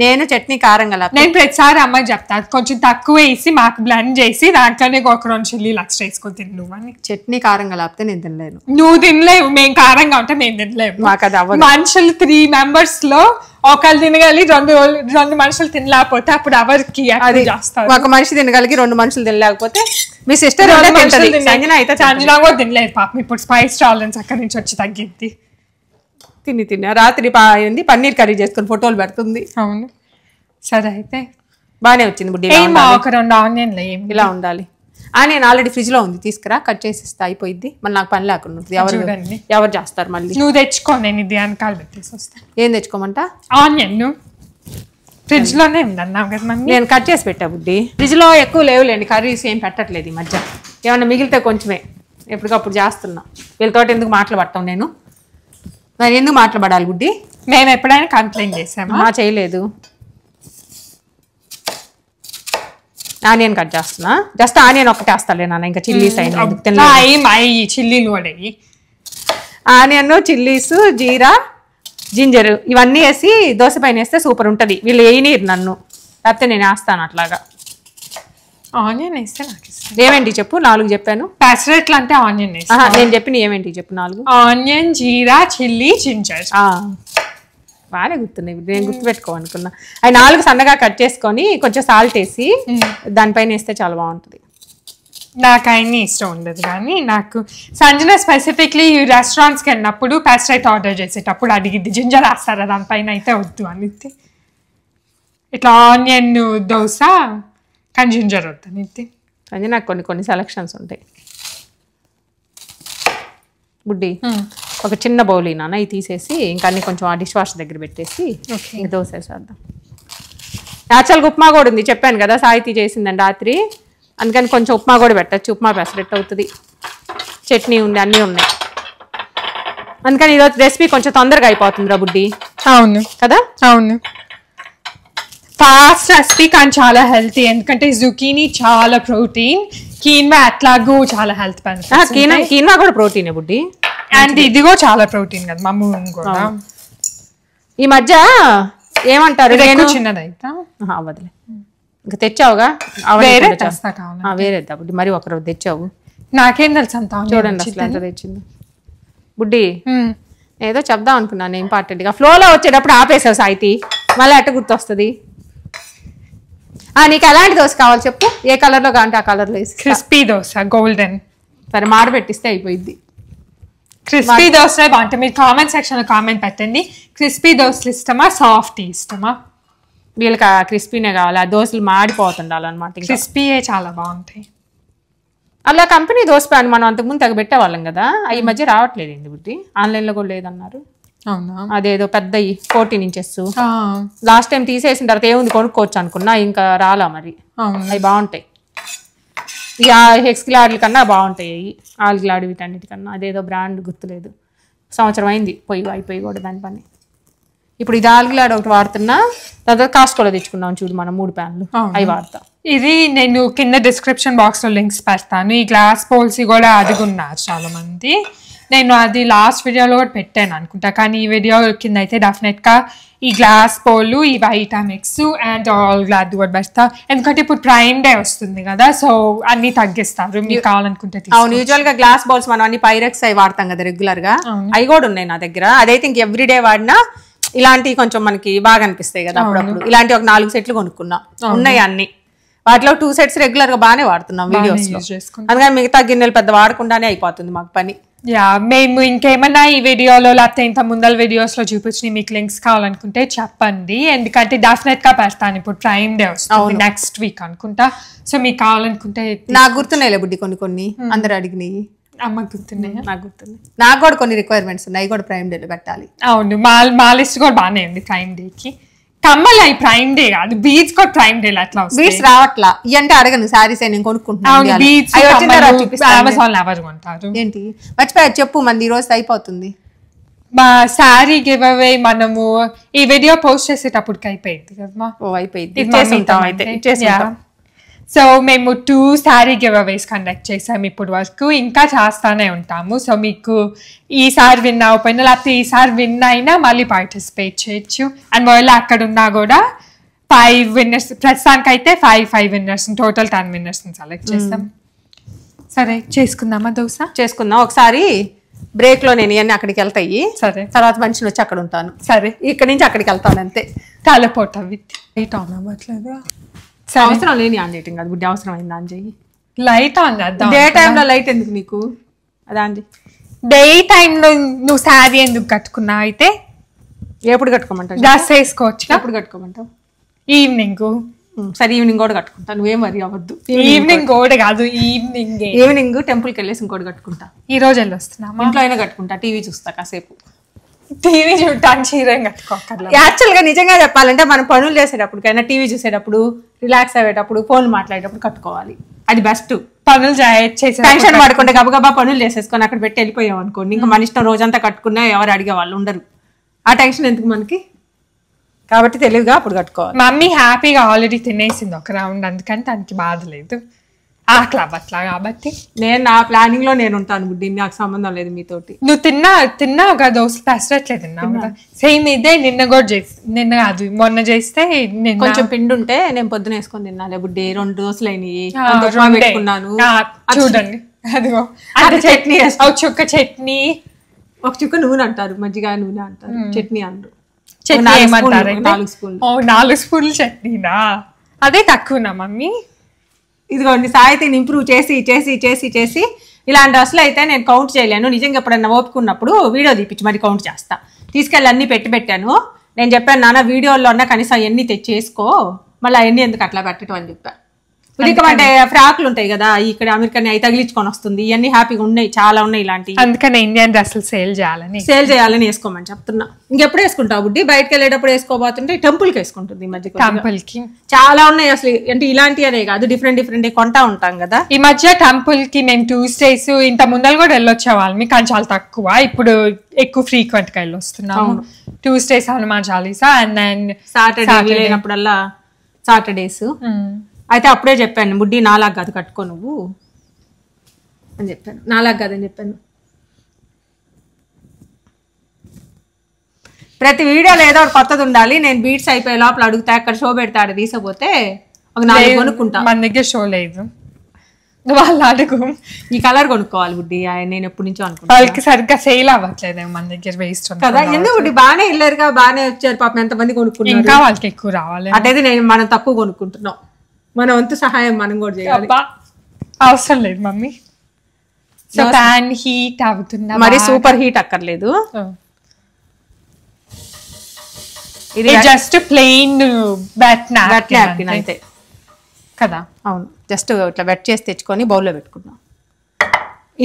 నేను చట్నీ కారం గల. నేను ప్రతిసారి అమ్మాయి చెప్తా కొంచెం తక్కువ వేసి మాకు బ్లెండ్ చేసి దాంట్లోనే ఒక 2 చిల్లీలు ఎక్స్ట్రా వేసుకొని తిను. నువ్వు చట్నీ కారం గలాపితే నేను తినలేను. నువ్వు తినలేవు, మేము కారంగా ఉంటే మేము తినలేము. మాకు అది అవ్వదు. మనుషులు 3 members లో ఒకళ్ళు తినగలి, 2 మనుషులు తినలేకపోతే అప్పుడు ఎవరికి చేస్తారు? ఒక మనిషి తినగలిగి 2 మనుషులు తినలేకపోతే మీ సిస్టర్ సంజనా కూడా తినలేదు పాపం. ఇప్పుడు స్పైస్ టాలరెన్స్ అక్కడి నుంచి వచ్చి తగ్గింది. తిని రాత్రి పన్నీర్ కర్రీ చేసుకుని ఫోటోలు పెడుతుంది. అవును, సరే అయితే బాగానే వచ్చింది బుడ్డి. ఒక 2 ఆనియన్లు ఇలా ఉండాలి. నేను ఆల్రెడీ ఫ్రిడ్జ్ లో ఉంది, తీసుకురా కట్ చేసి ఇస్తా, అయిపోయింది. మళ్ళీ నాకు పని లేకుండా ఎవరు చేస్తారు మళ్ళీ. నువ్వు తెచ్చుకో, నేను ఇది వెనకాల పెట్టేసి వస్తా. ఏం తెచ్చుకోమంట? ఆనియన్ ఫ్రిడ్జ్ లోనే ఉందన్నావు కదా మమ్మీ. నేను కట్ చేసి పెట్టా బుడ్డి, ఫ్రిడ్జ్ లో ఎక్కువ లేవులేండి, కర్రీస్ ఏం పెట్టట్లేదు ఈ మధ్య. ఏమన్నా మిగిలితే కొంచెమే ఎప్పటికప్పుడు చేస్తున్నా. వీళ్ళతో ఎందుకు మాట్లాడతాం, నేను ఎందుకు మాట్లాడాలి బుడ్డి? మేము ఎప్పుడైనా కంప్లైంట్ చేసామా? చేయలేదు. ఆనియన్ కట్ చేస్తున్నా, జస్ట్ ఆనియన్ ఒకటే వేస్తాలే నాన్న, ఇంకా చిల్లీస్ అయినాయి. చిల్లీలు పడేవి, ఆనియన్, చిల్లీస్, జీరా, జింజర్ ఇవన్నీ వేసి దోశ పైన వేస్తే సూపర్ ఉంటుంది. వీళ్ళు వేయనీరు నన్ను, లేకపోతే నేను వేస్తాను అట్లాగా. ఆనియన్ వేస్తే నాకు ఇష్టం. ఏమేంటి చెప్పు, 4 చెప్పాను. పెసరట్లు అంటే ఆనియన్ వేస్తా. నేను చెప్పిన ఏమేంటి చెప్పు 4. ఆనియన్, జీరా, చిల్లీ, జింజర్. బాగానే గుర్తున్నాయి, నేను గుర్తుపెట్టుకోవాలనుకున్నా. అవి 4 సన్నగా కట్ చేసుకొని కొంచెం సాల్ట్ వేసి దానిపైన వేస్తే చాలా బాగుంటుంది. నాకు అన్ని ఇష్టం ఉండదు, కానీ నాకు సంజన స్పెసిఫిక్లీ రెస్టారెంట్స్కి వెళ్ళినప్పుడు పెసరైట్ ఆర్డర్ చేసేటప్పుడు అడిగిద్ది, జింజర్ వేస్తారా దానిపైన, అయితే వద్దు అనిద్ది. ఇట్లా ఆనియన్ దోశ కానీ జింజర్ వద్దు అనిద్ది. సంజన నాకు కొన్ని సెలక్షన్స్ ఉంటాయి బుడ్డి. ఒక చిన్న బౌల్ నాన్న ఇది తీసేసి ఇంకా అన్ని కొంచెం ఆ డిష్ వాష్ దగ్గర పెట్టేసి దోశ వేసేద్దాం. యాక్చువల్గా ఉప్మా కూడా ఉంది, చెప్పాను కదా సాహితీ చేసిందండి రాత్రి, అందుకని కొంచెం ఉప్మా కూడా పెట్టచ్చు. ఉప్మా పెసరెట్ అవుతుంది, చట్నీ ఉంది, అన్నీ ఉన్నాయి. అందుకని ఈరోజు రెసిపీ కొంచెం తొందరగా అయిపోతుంది రా బుడ్డి. అవును కదా, అవును. ఫాస్ట్ రెసిపీ కానీ చాలా హెల్తీ, ఎందుకంటే జుకీనీ చాలా ప్రోటీన్, కీన్వా అట్లాగూ చాలా హెల్త్ బెనిఫిట్స్. కీన్వా కూడా ప్రోటీనే బుడ్డి, అండ్ ఇది కూడా చాలా ప్రోటీన్ కదా మమ్మీ కూడా. ఈ మధ్య ఏమంటారు, చిన్నదైతే అవ్వదులే, ఇంకా తెచ్చావుగా వేరేద్దా బుడ్డి, మరి ఒకరోజు తెచ్చావు. నాకేం తెలుసు అంత, చూడండి అసలు ఎంత తెచ్చింది బుడ్డి. ఏదో చెప్దాం అనుకున్నాను ఇంపార్టెంట్ గా, ఫ్లోలో వచ్చేటప్పుడు ఆపేసావు సాయితీ, మళ్ళీ ఎట్ట గుర్తొస్తుంది. నీకు ఎలాంటి దోశ కావాలి చెప్పు, ఏ కలర్ లో కావాలంటే ఆ కలర్ లో వేసి. Crispy dosa, golden. సరే మాడ పెట్టిస్తే అయిపోయింది. క్రిస్పీ దోశ బాగుంటుంది. మీరు కామెంట్ సెక్షన్ లో కామెంట్ పెట్టండి, క్రిస్పీ దోశలు ఇష్టమా సాఫ్ట్ ఇష్టమా? వీళ్ళకి క్రిస్పీనే కావాలి, ఆ దోశలు మాడిపోతుండాలన్నమాట. క్రిస్పీయే చాలా బాగుంటాయి. అలా కంపెనీ దోశ ప్యాన్ మనం అంతకుముందు తెగ పెట్టేవాళ్ళం కదా, ఈ మధ్య రావట్లేదు ఏంటి బుద్ధి, ఆన్లైన్ లో కూడా లేదన్నారు. అవునా, అదేదో పెద్ద 14 inches లాస్ట్ టైం తీసేసిన తర్వాత ఏముంది కొనుక్కోవచ్చు అనుకున్నా, ఇంకా రాలా మరి. అవి బాగుంటాయి, ఈ హెక్స్గ్లాడ్ల కన్నా బాగుంటాయి, ఆల్గ్లాడ్ వీటన్నిటికన్నా. అదేదో బ్రాండ్ గుర్తులేదు, సంవత్సరం అయింది అయిపోయి కూడా దాని పని. ఇప్పుడు ఇది ఆల్గ్లాడ్ ఒకటి వాడుతున్నా, తర్వాత కాస్ట్కోలో తెచ్చుకున్నాం చూడు మనం 3 ప్యాన్లు, అవి వాడతా. ఇది నేను కింద డిస్క్రిప్షన్ బాక్స్ లో లింక్స్ పెడతాను. ఈ గ్లాస్ బౌల్స్ కూడా అడుగున్నారు చాలా మంది, నేను అది లాస్ట్ వీడియోలో కూడా పెట్టాను అనుకుంటా, కానీ ఈ వీడియో కింద అయితే డెఫినెట్ గా ఈ గ్లాస్ బౌల్, ఈ వైటామిక్స్ అండ్ ఆల్ గ్లాడ్ కూడా పెడతా. ఎందుకంటే ఇప్పుడు ప్రైమ్ డే వస్తుంది కదా, సో అన్ని తగ్గిస్తారు, మీకు కావాలనుకుంటే. అవును, యూజువల్ గా గ్లాస్ బౌల్స్ మనం అన్ని పైరెక్స్ అవి వాడతాం కదా రెగ్యులర్ గా, అవి కూడా ఉన్నాయి నా దగ్గర. అదైతే ఇంక ఎవ్రీడే వాడినా ఇలాంటివి కొంచెం మనకి బాగా అనిపిస్తాయి కదా, అప్పుడప్పుడు ఇలాంటి ఒక 4 సెట్లు కొనుక్కున్నా, ఉన్నాయి అన్ని. వాటిలో 2 sets రెగ్యులర్ గా బాగానే వాడుతున్నాం వీడియోస్ లో, అందుకని మిగతా గిన్నెలు పెద్ద వాడకుండానే అయిపోతుంది మాకు పని. మేము ఇంకేమన్నా ఈ వీడియోలో లేకపోతే ఇంత ముందల వీడియోస్ లో చూపించి మీకు లింక్స్ కావాలనుకుంటే చెప్పండి, ఎందుకంటే డెఫినెట్ గా పెడతాను. ఇప్పుడు ప్రైమ్ డే వస్తుంది నెక్స్ట్ వీక్ అనుకుంటా, సో మీకు కావాలనుకుంటే. నాకు గుర్తున్నాయి బుడ్డి కొన్ని అందరు అడిగినాయి, అమ్మకి గుర్తున్నాయి, నాకు గుర్తున్నాయి. నాకు కూడా కొన్ని రిక్వైర్మెంట్స్ ఉన్నాయి, కూడా ప్రైమ్ డేలో పెట్టాలి. అవును, మా లిస్ట్ కూడా బాగానే ఉంది ప్రైమ్ డేకి. కమ్మలు అవి ప్రైమ్ డే కాదు, బీచ్ కూడా ప్రైమ్ డే అట్లా బీచ్ రావట్లా. ఇవంటే అడగను, సారీస్ నేను కొనుక్కుంటున్నాను. అమెజాన్ ఎవరు కొంటారు ఏంటి మర్చిపోయా చెప్పు, మంది ఈ రోజు అయిపోతుంది. మా శారీ గివ్ అవే మనము ఈ వీడియో పోస్ట్ చేసేటప్పటికి అయిపోయింది కదా. అయిపోయింది. సో మేము 2 శారీ గివ్ అవేస్ కండక్ట్ చేసాము ఇప్పుడు వరకు, ఇంకా చేస్తానే ఉంటాము. సో మీకు ఈసారి విన్ అవ్వకపోయినా లేకపోతే ఈసారి విన్ అయినా మళ్ళీ పార్టిసిపేట్ చేయొచ్చు. అండ్ వాళ్ళు అక్కడ ఉన్నా కూడా 5 winners, ప్రస్తుతానికి అయితే 5 winners, టోటల్ 10 winners సెలెక్ట్ చేస్తాం. సరే చేసుకుందామా దోశ? చేసుకుందాం. ఒకసారి బ్రేక్ లో నేను ఇవన్నీ అక్కడికి వెళ్తాయి, సరే తర్వాత మనిషిని వచ్చి అక్కడ ఉంటాను. సరే, ఇక్కడ నుంచి అక్కడికి వెళ్తాను అంతే. తలపోట విత్ ఆన్ అవ్వట్లేదు, అవసరం లేని ఆన్ చేయటం కాదు బుడ్డి, అవసరం అయింది ఆన్ చెయ్యి. లైట్ ఆన్ చేద్దాం. డే టైంలో లైట్ ఎందుకు నీకు? అది ఆన్ చెయ్యి. డే టైంలో నువ్వు శారీ ఎందుకు కట్టుకున్నావు? అయితే ఎప్పుడు కట్టుకోమంటావు? డ్రెస్ వేసుకోవచ్చు. ఎప్పుడు కట్టుకోమంటావు? ఈవినింగ్. సరే ఈవినింగ్ కూడా కట్టుకుంటా, నువ్వేం వరి అవ్వద్దు. ఈవినింగ్ కూడా కాదు, ఈవినింగ్ టెంపుల్కి వెళ్ళేసి ఇంకోటి కట్టుకుంటా. ఈ రోజు వెళ్ళొస్తున్నామా? ఇంట్లో అయినా కట్టుకుంటా, టీవీ చూస్తా కాసేపు. టీవీ చూడటానికి చీర కట్టుకోకర్లేదు. యాక్చువల్గా నిజంగా చెప్పాలంటే మనం పనులు చేసేటప్పటికైనా టీవీ చూసేటప్పుడు రిలాక్స్ అయ్యేటప్పుడు ఫోన్ మాట్లాడేటప్పుడు కట్టుకోవాలి, అది బెస్ట్. పనులు చేసే టెన్షన్ పడుకుంటే గబగబా పనులు చేసేసుకొని అక్కడ పెట్టి వెళ్ళిపోయాం అనుకోండి, ఇంకా మన ఇష్టం రోజంతా కట్టుకున్నా ఎవరు అడిగే వాళ్ళు ఉండరు, ఆ టెన్షన్ ఎందుకు మనకి, కాబట్టి తెలివిగా అప్పుడు కట్టుకోవాలి. మమ్మీ హ్యాపీగా ఆల్రెడీ తినేసింది ఒక రౌండ్, అందుకని తనకి బాధ లేదు, ఆకలి అవ్వట్లా కాబట్టి. నేను నా ప్లానింగ్ లో నేను ఉంటాను బుడ్డి, నాకు సంబంధం లేదు మీతోటి. నువ్వు తిన్నావు కదా దోశలు, పెసరట్లే తిన్నావు కదా, సేమ్ ఇదే నిన్న కూడా నిన్న కాదు మొన్న చేస్తే కొంచెం పిండి ఉంటే నేను పొద్దున వేసుకొని తిన్నాలే బుడ్డి, 2 దోశలు అయినాయి పెట్టుకున్నాను. చూడండి అదిగో చట్నీ, చుక్క చట్నీ, ఒక చుక్క నూనె అంటారు, మజ్జిగ నూనె అంటారు, చట్నీ అంటారు. చట్నీ ఏమంటారు? 4 స్పూన్లు. 4 స్పూన్లు చట్నీనా? అదే తక్కువనా మమ్మీ? ఇదిగోండి సాయితీని ఇంప్రూవ్ చేసి చేసి చేసి చేసి ఇలాంటి అసలు అయితే నేను కౌంట్ చేయలేను. నిజంగా ఎప్పుడన్నా ఓపుకున్నప్పుడు వీడియో తీపిచ్చి మరి కౌంట్ చేస్తా. తీసుకెళ్ళి అన్ని పెట్టాను. నేను చెప్పాను నాన్న వీడియోలో ఉన్న కనీసం అవన్నీ తెచ్చేసుకో, మళ్ళీ అవన్నీ ఎందుకు అట్లా పెట్టడం అని చెప్పాను. ఉదికమంటే ఫ్రాక్లు ఉంటాయి కదా ఇక్కడ అమెరికన్, అవి తగిలించుకొని వస్తుంది, ఇవన్నీ హ్యాపీగా ఉన్నాయి, చాలా ఉన్నాయి ఇలాంటివి. అందుకని ఇండియన్ డ్రెస్సులు సేల్ చేయాలని వేసుకోమని చెప్తున్నా. ఇంకెప్పుడు వేసుకుంటావు బుడ్డి? బయటకు వెళ్ళేటప్పుడు వేసుకోబోతుంటే టెంపుల్కి వేసుకుంటుంది ఈ మధ్య. టెంపుల్ కి చాలా ఉన్నాయి అసలు, అంటే ఇలాంటివి అనే కాదు, డిఫరెంట్ డిఫరెంట్ కొంటా ఉంటాం కదా. ఈ మధ్య టెంపుల్ కి మేము ట్యూస్డేస్ ఇంత ముందర కూడా వెళ్ళొచ్చే వాళ్ళమి, కానీ చాలా తక్కువ, ఇప్పుడు ఎక్కువ ఫ్రీక్వెంట్ గా వెళ్ళొస్తున్నాము. Tuesdays Hanuman Chalisa, and then Saturday అయినప్పుడల్లా సాటర్డేస్. అయితే అప్పుడే చెప్పాను బుడ్డి నాలాగా కాదు కట్టుకో నువ్వు అని చెప్పాను, నాలాగా కాదని చెప్పాను. ప్రతి వీడియోలో ఏదో ఒకటి కొత్తది ఉండాలి. నేను బీట్స్ అయిపోయే లోపల అడుగుతా, అక్కడ షో పెడతాడు తీసపోతే ఒక 4 కొనుక్కుంటా. మన దగ్గర షో లేదు, వాళ్ళు అడుగు. ఈ కలర్ కొనుక్కోవాలి బుడ్డి, నేను ఎప్పటి నుంచో అనుకుంటా. వాళ్ళకి సరిగ్గా సేల్ అవ్వట్లేదు మన దగ్గర, వేస్ట్ కదా. ఎందుకు బుడ్డి బాగానే వెళ్ళారుగా, బాగానే వచ్చారు పాపం, ఎంతమంది కొనుక్కున్నారు. ఇంకా వాళ్ళకి ఎక్కువ రావాలి, అటైతే మనం తక్కువ కొనుక్కుంటున్నాం. మన వంతు సహాయం మనం కూడా చేయాలి. అవసరం లేదు మమ్మీ. సో ప్యాన్ హీట్ అవుతుందా? మరి సూపర్ హీట్ అక్కర్లేదు, ఇది జస్ట్ ప్లెయిన్ వెట్ నాప్కిన్ అంతే కదా. అవును, జస్ట్ ఇట్లా వెట్ చేసి తెచ్చుకొని బౌల్లో పెట్టుకున్నాం.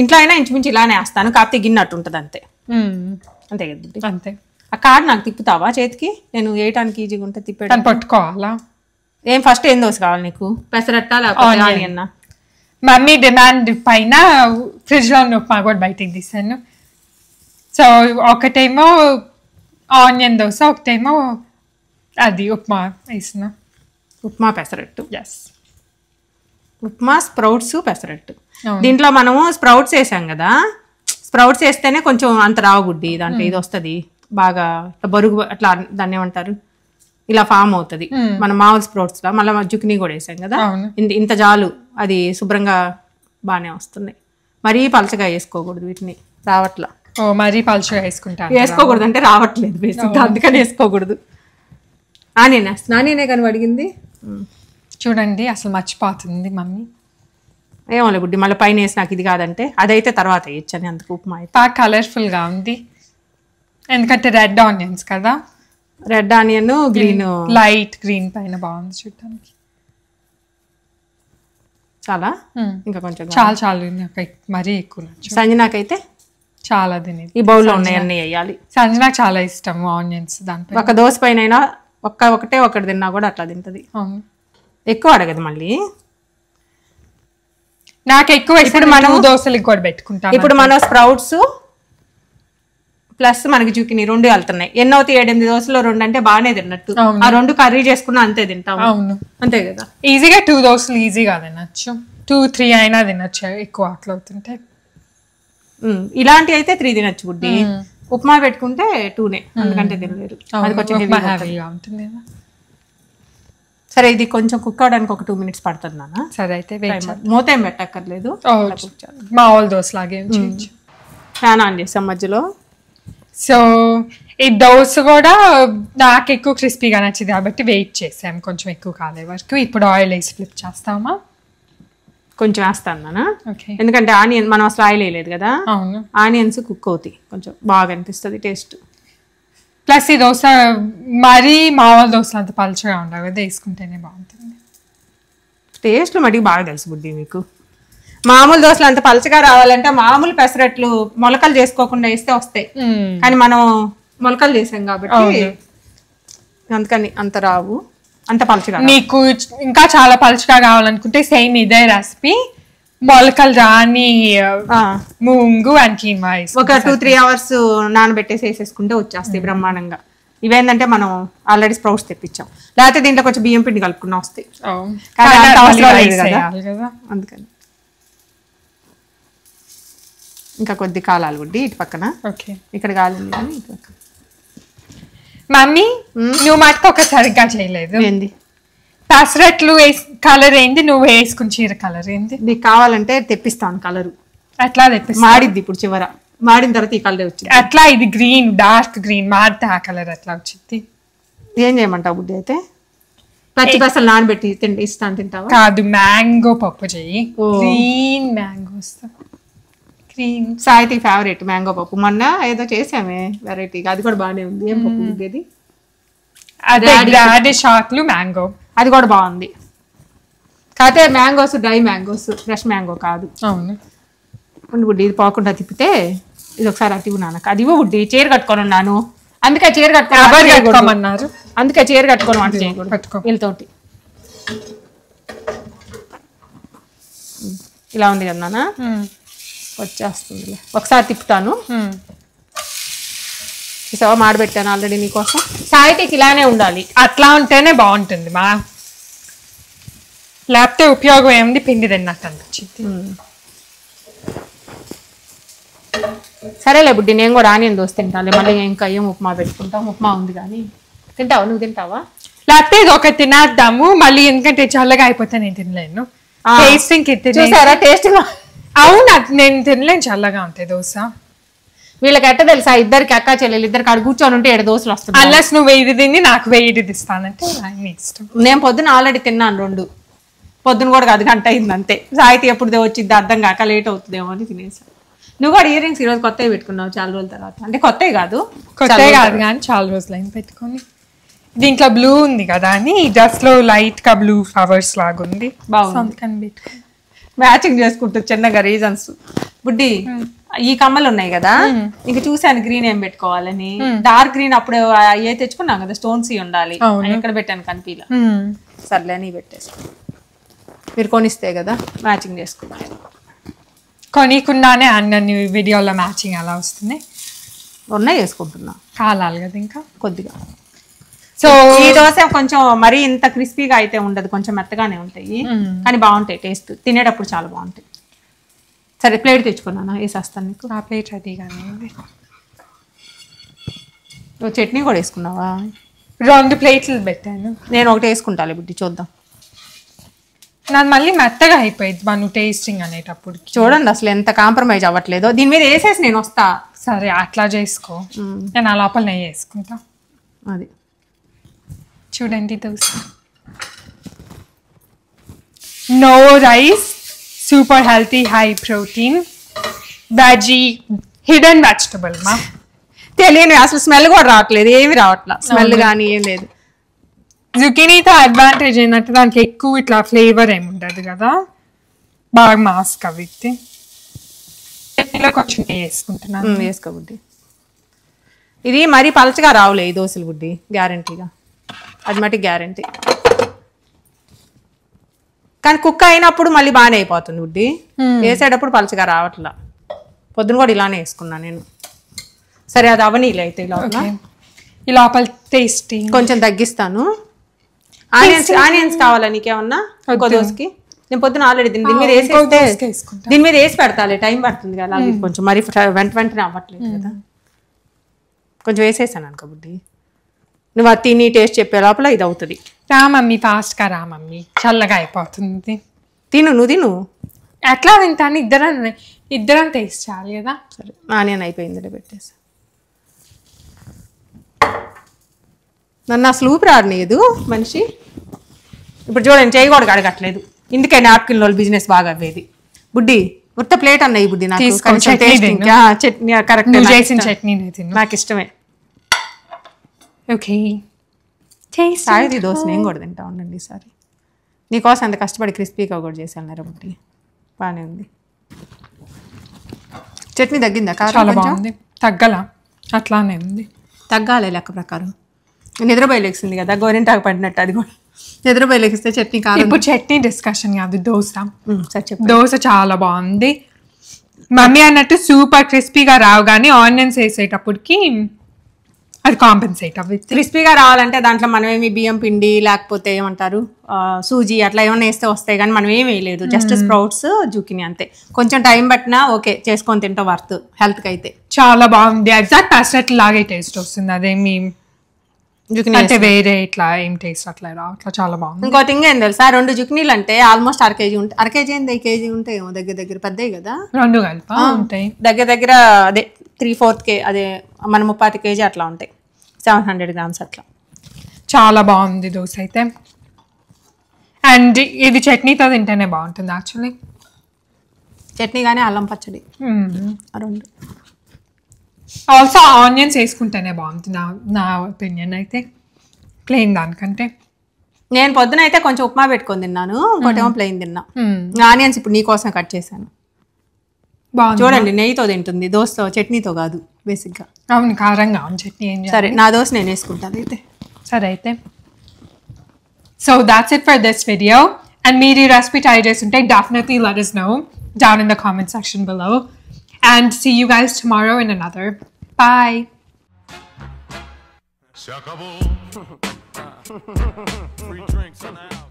ఇంట్లో అయినా ఇంచుమించు ఇలానే వేస్తాను, కాకపోతే గిన్నట్టు ఉంటుంది అంతే. అంతే కదా అంతే. ఆ కార్డ్ నాకు తిప్పుతావా చేతికి? నేను వేయటానికి ఈజీగా ఉంటే తిప్పేయడం. పట్టుకోవాలా? ఏం ఫస్ట్ ఏం దోశ కావాలి నీకు? పెసరట్టా లేకపోతే ఆనియన్? మమ్మీ డిమాండ్ పైన ఫ్రిడ్జ్ లో ఉన్న ఉప్మా కూడా బయటికి తీసాను. సో ఒకటేమో ఆనియన్ దోశ, ఒకటేమో అది ఉప్మా వేసిన. ఉప్మా పెసరట్టు. Yes, upma sprouts pesarattu. దీంట్లో మనము స్ప్రౌట్స్ వేసాం కదా, స్ప్రౌట్స్ వేస్తేనే కొంచెం అంత రావగుడ్డి దాంట్లో ఇది వస్తుంది బాగా బరుగు, అట్లా దాన్ని ఏమంటారు, ఇలా ఫామ్ అవుతుంది. మన మామూలు స్ప్రౌట్స్ లా మళ్ళీ జుక్ని కూడా వేసాం కదా, ఇంత జాలు, అది శుభ్రంగా బాగానే వస్తున్నాయి. మరీ పలచగా వేసుకోకూడదు వీటిని, రావట్లా. మరీ పలచగా వేసుకోకూడదు అంటే రావట్లేదు బేసిక్, అందుకని వేసుకోకూడదు. నానేనే కానీ అడిగింది చూడండి, అసలు మర్చిపోతుంది మమ్మీ. ఏమో బుడ్డి, మళ్ళీ పైన వేసి నాకు ఇది కాదంటే అదైతే తర్వాత వేయచ్చని, అందుకు ఉప్మా అయితే బాగా కలర్ఫుల్ గా ఉంది, ఎందుకంటే రెడ్ ఆనియన్స్ కదా. Red onion, green, light green పైన బాగుంది చూడటానికి. చాలా ఇంకా కొంచెం చాలా మరీ ఎక్కువ. సంజనాకైతే చాలా తినేది. ఈ బౌల్లో ఉన్నాయి అన్ని వేయాలి. సంజనాకు చాలా ఇష్టం ఆనియన్స్. దాంట్లో ఒక దోశ పైన అయినా ఒకటి తిన్నా కూడా అట్లా తింటది, ఎక్కువ అడగదు. మళ్ళీ నాకు ఎక్కువ ఇప్పుడు మనం దోశలకు కూడా పెట్టుకుంటాం. ఇప్పుడు మనం స్ప్రౌట్స్ ప్లస్ మనకి జుకిని 2 వెళ్తున్నాయి. ఎన్నోతి 7-8 దోశలో 2 అంటే బాగానే తిన్నట్టు. ఆ 2 కర్రీ చేసుకున్నా అంతే తింటాం. అవును, అంతే కదా. ఈజీగా 2 దోశలు ఈజీగా తినచ్చు, 2-3 అయినా తినచ్చు ఎక్కువ ఆకలి అవుతుంటే. ఇలాంటి అయితే 3 తినచ్చు బుడ్డి. ఉప్మా పెట్టుకుంటే 2నే, అందుకంటే తినలేరు, అది కొంచెం హెవీగా ఉంటుంది. సరే, ఇది కొంచెం కుక్ అవడానికి ఒక 2 minutes పడుతుంది నాన్న. సరే అయితే మూత ఏం పెట్టక్కర్లేదు, మామూలు దోశ లాగే ఫ్యాన్ ఆన్ చేసాం మధ్యలో. సో ఈ దోశ కూడా నాకు ఎక్కువ క్రిస్పీగా నచ్చింది కాబట్టి వెయిట్ చేసాం కొంచెం ఎక్కువ కాలే వరకు. ఇప్పుడు ఆయిల్ వేసి ఫ్లిప్ చేస్తామా? కొంచెం వేస్తాను నాన్న, ఎందుకంటే ఆనియన్ మనం అసలు ఆయిల్ వేయలేదు కదా. అవును, ఆనియన్స్ కుక్ అవుతాయి, కొంచెం బాగా అనిపిస్తుంది టేస్ట్. ప్లస్ ఈ దోశ మరీ మామూలు దోశ అంత పలుచగా ఉండవు కదా, వేసుకుంటేనే బాగుంటుంది. టేస్ట్లు మటుకు బాగా తెలుసు బుడ్డి మీకు. మామూలు దోశలు అంత పలచగా రావాలంటే మామూలు పెసరట్లు మొలకలు చేసుకోకుండా వేస్తే వస్తాయి, కానీ మనం మొలకలు చేసాం కాబట్టి అందుకని అంత రావు, అంత పలచగా. నీకు ఇంకా చాలా పలుచగా కావాలనుకుంటే సేమ్ ఇదే రెసిపీ, మొలకలు రాని మూంగు అండ్ కీమా ఒక 2-3 hours నానబెట్టేసి వేసేసుకుంటే వచ్చేస్తాయి బ్రహ్మాండంగా. ఇవేంటంటే మనం ఆల్రెడీ స్ప్రౌట్స్ తెప్పించాం, లేకపోతే దీంట్లో కొంచెం బియ్యం పిండి కలుపుకున్నా వస్తాయి, అందుకని. ఇంకా కొద్ది కాలాలు గుడ్డి ఇటు పక్కన, ఇక్కడ కాలేదు కానీ ఇటు పక్కన. మమ్మీ నువ్వు మటుకు ఒక సరిగ్గా చేయలేదు. ఏంది పెసరట్లు కలర్ ఏంది, నువ్వు వేసుకుని చీర కలర్ ఏంది? నీకు కావాలంటే తెప్పిస్తాను కలరు. అట్లా తెప్పిస్తా, మాడిద్ది ఇప్పుడు చివర, మాడిన తర్వాత ఈ కలర్ వచ్చింది. అట్లా ఇది గ్రీన్, డార్క్ గ్రీన్ మాడితే ఆ కలర్ అట్లా వచ్చింది. ఏం చేయమంటావు బుడ్డి అయితే? పచ్చి పెసలు నానబెట్టి ఇస్తాను, తింటావా? కాదు, మ్యాంగో పప్పు చెయ్యి, గ్రీన్ మ్యాంగో గ్రీన్. సాయితీ ఫేవరెట్ మ్యాంగో పప్పు. మొన్న ఏదో చేసామే వెరైటీగా, అది కూడా బాగానే ఉంది. ఏం పప్పు ఉండేది? అదే షాక్లు మ్యాంగో, అది కూడా బాగుంది. కాకపోతే mangoes dry mangoes, fresh mango కాదు. అవును బుడ్డి ఇది పోకుండా తిప్పితే ఇది ఒకసారి అతి నాన్నకు అది బుడ్డి చీర కట్టుకొని ఉన్నాను, అందుకే చీర కట్టుకోమన్నారు, అందుకే చీర కట్టుకొని వంట చేయకూడదు వీళ్ళతోటి. ఇలా ఉంది కదా నాన్న, వచ్చేస్తుంది. ఒకసారి తిప్పుతాను. చూసావా మాడబెట్టాను ఆల్రెడీ నీకోసం. సాయితీకి ఇలానే ఉండాలి, అట్లా ఉంటేనే బాగుంటుంది మా, లేకపోతే ఉపయోగం ఏముంది, పిండి తిన్నట్టు అనిపించింది. సరేలే బుడ్డి, నేను కూడా ఆనియన్ దోశ తింటాను, మళ్ళీ ఇంకా ఏం ఉప్మా పెట్టుకుంటాం. ఉప్మా ఉంది కానీ తింటావా? నువ్వు తింటావా? లేకపోతే ఇది ఒక తినేద్దాము మళ్ళీ, ఎందుకంటే చల్లగా అయిపోతే నేను తినలేను. చూసారా టేస్ట్? అవును, నేను తినలేను, చల్లగా ఉంటాయి దోశ. వీళ్ళకి ఎట్ట తెలుసా, ఇద్దరికి అక్క చెల్లెలు ఇద్దరికి అక్కడ కూర్చొని ఉంటే 7 దోశలు వస్తుంది. అన్లెస్ నువ్వు 1 తిని నాకు 1 ఇస్తానంటే ఇష్టం. నేను పొద్దున ఆల్రెడీ తిన్నాను 2, పొద్దున కూడా 1 గంట అయింది అంతే. సాయితీ ఎప్పుడు వచ్చింది అర్థం కాక లేట్ అవుతుందేమో అని తినేసాను. నువ్వు కూడా ఇయర్ రింగ్స్ ఈరోజు కొత్తవి పెట్టుకున్నావు చాలా రోజుల తర్వాత. అంటే కొత్తవి కాదు కానీ చాలా రోజులు అయింది పెట్టుకొని. దీంట్లో బ్లూ ఉంది కదా అని డ్రెస్ లో లైట్ గా బ్లూ ఫ్లవర్స్ లాగా ఉంది, బాగుంది. మ్యాచింగ్ చేసుకుంటుంది చిన్నగా రీజన్స్. బుడ్డి ఈ కమ్మలు ఉన్నాయి కదా, ఇంక చూసాను గ్రీన్ ఏం పెట్టుకోవాలని. డార్క్ గ్రీన్ అప్పుడు ఏ తెచ్చుకున్నాం కదా, స్టోన్స్ ఉండాలి, ఎక్కడ పెట్టాను కనిపిలా. సర్లే అని పెట్టేసుకో, మీరు కొనిస్తే కదా మ్యాచింగ్ చేసుకోవాలి. కొనికుండానే అన్ని వీడియోలో మ్యాచింగ్ అలా వస్తుంది. ఉన్నాయి వేసుకుంటున్నా, కాలాలి కదా ఇంకా కొద్దిగా. సో ఈ దోశ కొంచెం మరీ ఇంత క్రిస్పీగా అయితే ఉండదు, కొంచెం మెత్తగానే ఉంటాయి, కానీ బాగుంటాయి టేస్ట్, తినేటప్పుడు చాలా బాగుంటాయి. సరే ప్లేట్ తెచ్చుకున్నానా, వేసేస్తాను నీకు. ఆ ప్లేట్ రెడీగానే ఉంది. నువ్వు చట్నీ కూడా వేసుకున్నావా? 2 ప్లేట్లు పెట్టాను, నేను ఒకటి వేసుకుంటాలే బుడ్డి, చూద్దాం. నాది మళ్ళీ మెత్తగా అయిపోయింది మనం టేస్టింగ్ అనేటప్పుడు. చూడండి అసలు ఎంత కాంప్రమైజ్ అవ్వట్లేదో. దీని మీద వేసేసి నేను వస్తా. సరే అట్లా చేసుకో, నేను ఆ లోపల నెయ్యి వేసుకుంటా. అది చూడండి dosa, no rice, super healthy, high protein, veggie, hidden vegetable మా. తెలియని అసలు స్మెల్ కూడా రావట్లేదు, ఏమి రావట్లా స్మెల్ కానీ ఏం లేదు. జుకీనీతో అడ్వాంటేజ్ ఏంటంటే దానికి ఎక్కువ ఇట్లా ఫ్లేవర్ ఏమి ఉండదు కదా, బాగా మాస్క్ అవి కొంచెం వేసుకుంటున్నాను. వేసుకో బుడ్డి, ఇది మరీ పలచగా రావులే ఈ దోశలు బుడ్డి, గ్యారంటీగా, అది మటుకు గ్యారంటీ. కానీ కుక్ అయినప్పుడు మళ్ళీ బాగానే అయిపోతుంది బుడ్డి, వేసేటప్పుడు పలచగా రావట్లా. పొద్దున కూడా ఇలానే వేసుకున్నాను నేను. సరే అది అవనీలే అయితే ఈ లోపల టేస్టీ కొంచెం తగ్గిస్తాను. ఆనియన్స్ కావాలా నీకేమన్నా ఇంకో దోశకి? నేను పొద్దున ఆల్రెడీ దీని మీద దీని మీద వేసి పెడతాలే, టైం పడుతుంది కదా, అది కొంచెం మరి వెంటనే అవ్వట్లేదు కదా, కొంచెం వేసేసాను అనుకో బుడ్డి. నువ్వు అది తిని టేస్ట్ చెప్పే లోపల ఇది అవుతుంది. రా మమ్మీ, ఫాస్ట్గా రా మమ్మీ, చల్లగా అయిపోతుంది. నువ్వు తిను. ఎట్లా తింటాను, ఇద్దరం టేస్ట్ చేయాలి కదా. సరే ఆనియన్ అయిపోయింది, పెట్టేసా. నన్ను అసలు ఊపిరాడలేదు మనిషి. ఇప్పుడు చూడండి చేయి కూడా కడగట్లేదు, ఇందుకే నాప్కిన్ లో బిజినెస్ బాగా అవ్వేది. బుడ్డి ఉత్త ప్లేట్ అన్నాయి బుడ్డి, నాకు చట్నీ కరెక్ట్ చేసిన చట్నీ నాకు ఇష్టమే. ఓకే సాయిది దోశ నేను కూడా తింటా ఉండండి ఈసారి. నీకోసం అంత కష్టపడి క్రిస్పీగా కూడా చేశాను రొట్టి. బాగానే ఉంది. చట్నీ తగ్గిందా కారం? చాలా బాగుంది. తగ్గల అట్లానే ఉంది. తగ్గాలి లెక్క ప్రకారం. నిద్రపోయి లెగిసింది కదా గోరింటాకు పడినట్టు, అది కూడా నిద్రపోయి లెగిస్తే చట్నీ కారం. ఇప్పుడు చట్నీ డిస్కషన్ కాదు, దోశ. సరే చెప్పు. దోశ చాలా బాగుంది. మమ్మీ అన్నట్టు సూపర్ క్రిస్పీగా రావు, కానీ ఆనియన్స్ వేసేటప్పటికి అది కాంపెన్సేట్ అవి. క్రిస్పీగా రావాలంటే దాంట్లో మనం ఏమి బియ్యం పిండి లేకపోతే ఏమంటారు సూజీ అట్లా ఏమైనా వేస్తే వస్తాయి, కానీ మనం ఏమి వేయలేదు. జస్ట్ స్ప్రౌట్స్ జుకిని అంతే. కొంచెం టైం పట్టినా ఓకే, చేసుకొని తింటే వర్త్ హెల్త్కి అయితే. చాలా బాగుంది. ఎగ్జాక్ట్ పెసరట్ లాగే టేస్ట్ వస్తుంది. అదేమి జుకినీ అంటే వేరే ఇట్లా ఏం టేస్ట్ అట్లా అట్లా చాలా బాగుంది. ఇంకో థింగ్ ఏం తెలుసా, 2 జుకినీలు అంటే ఆల్మోస్ట్ 1/2 కేజీ ఉంటాయి. 1/2 కేజీ ఏంది, 1 కేజీ ఉంటాయి ఏమో దగ్గర పెద్దవి కదా. 2 కలిపి ఉంటాయి దగ్గర అదే 3/4 అదే మన 30 కేజీ అట్లా ఉంటాయి. 700 grams అట్లా. చాలా బాగుంది దోశ అయితే. అండ్ ఇది చట్నీతో తింటేనే బాగుంటుంది యాక్చువల్లీ. చట్నీ కానీ అల్లం పచ్చడి 2. ఆల్సో ఆనియన్స్ వేసుకుంటేనే బాగుంటుంది నా ఒపీనియన్ అయితే, ప్లెయిన్ దానికంటే. నేను పొద్దున అయితే కొంచెం ఉప్మా పెట్టుకొని తిన్నాను, ఇంకోటేమో ప్లెయిన్ తిన్నా. ఆనియన్స్ ఇప్పుడు నీకోసం కట్ చేశాను. బాగుంది. చూడండి, నెయ్యితో తింటుంది, దోశతో చట్నీతో కాదు బేసిక్గా. అవును, కారంగా అవును చట్నీ. ఏం సరే, నా దోశ నేను వేసుకుంటాను అయితే. సరే అయితే. So that's it for this video. And మీరు ఈ రెసిపీ ట్రై చేస్తుంటే definitely let us know down in the comment section below. And see you guys tomorrow in another. Bye. Se acabó. Free drinks in the house.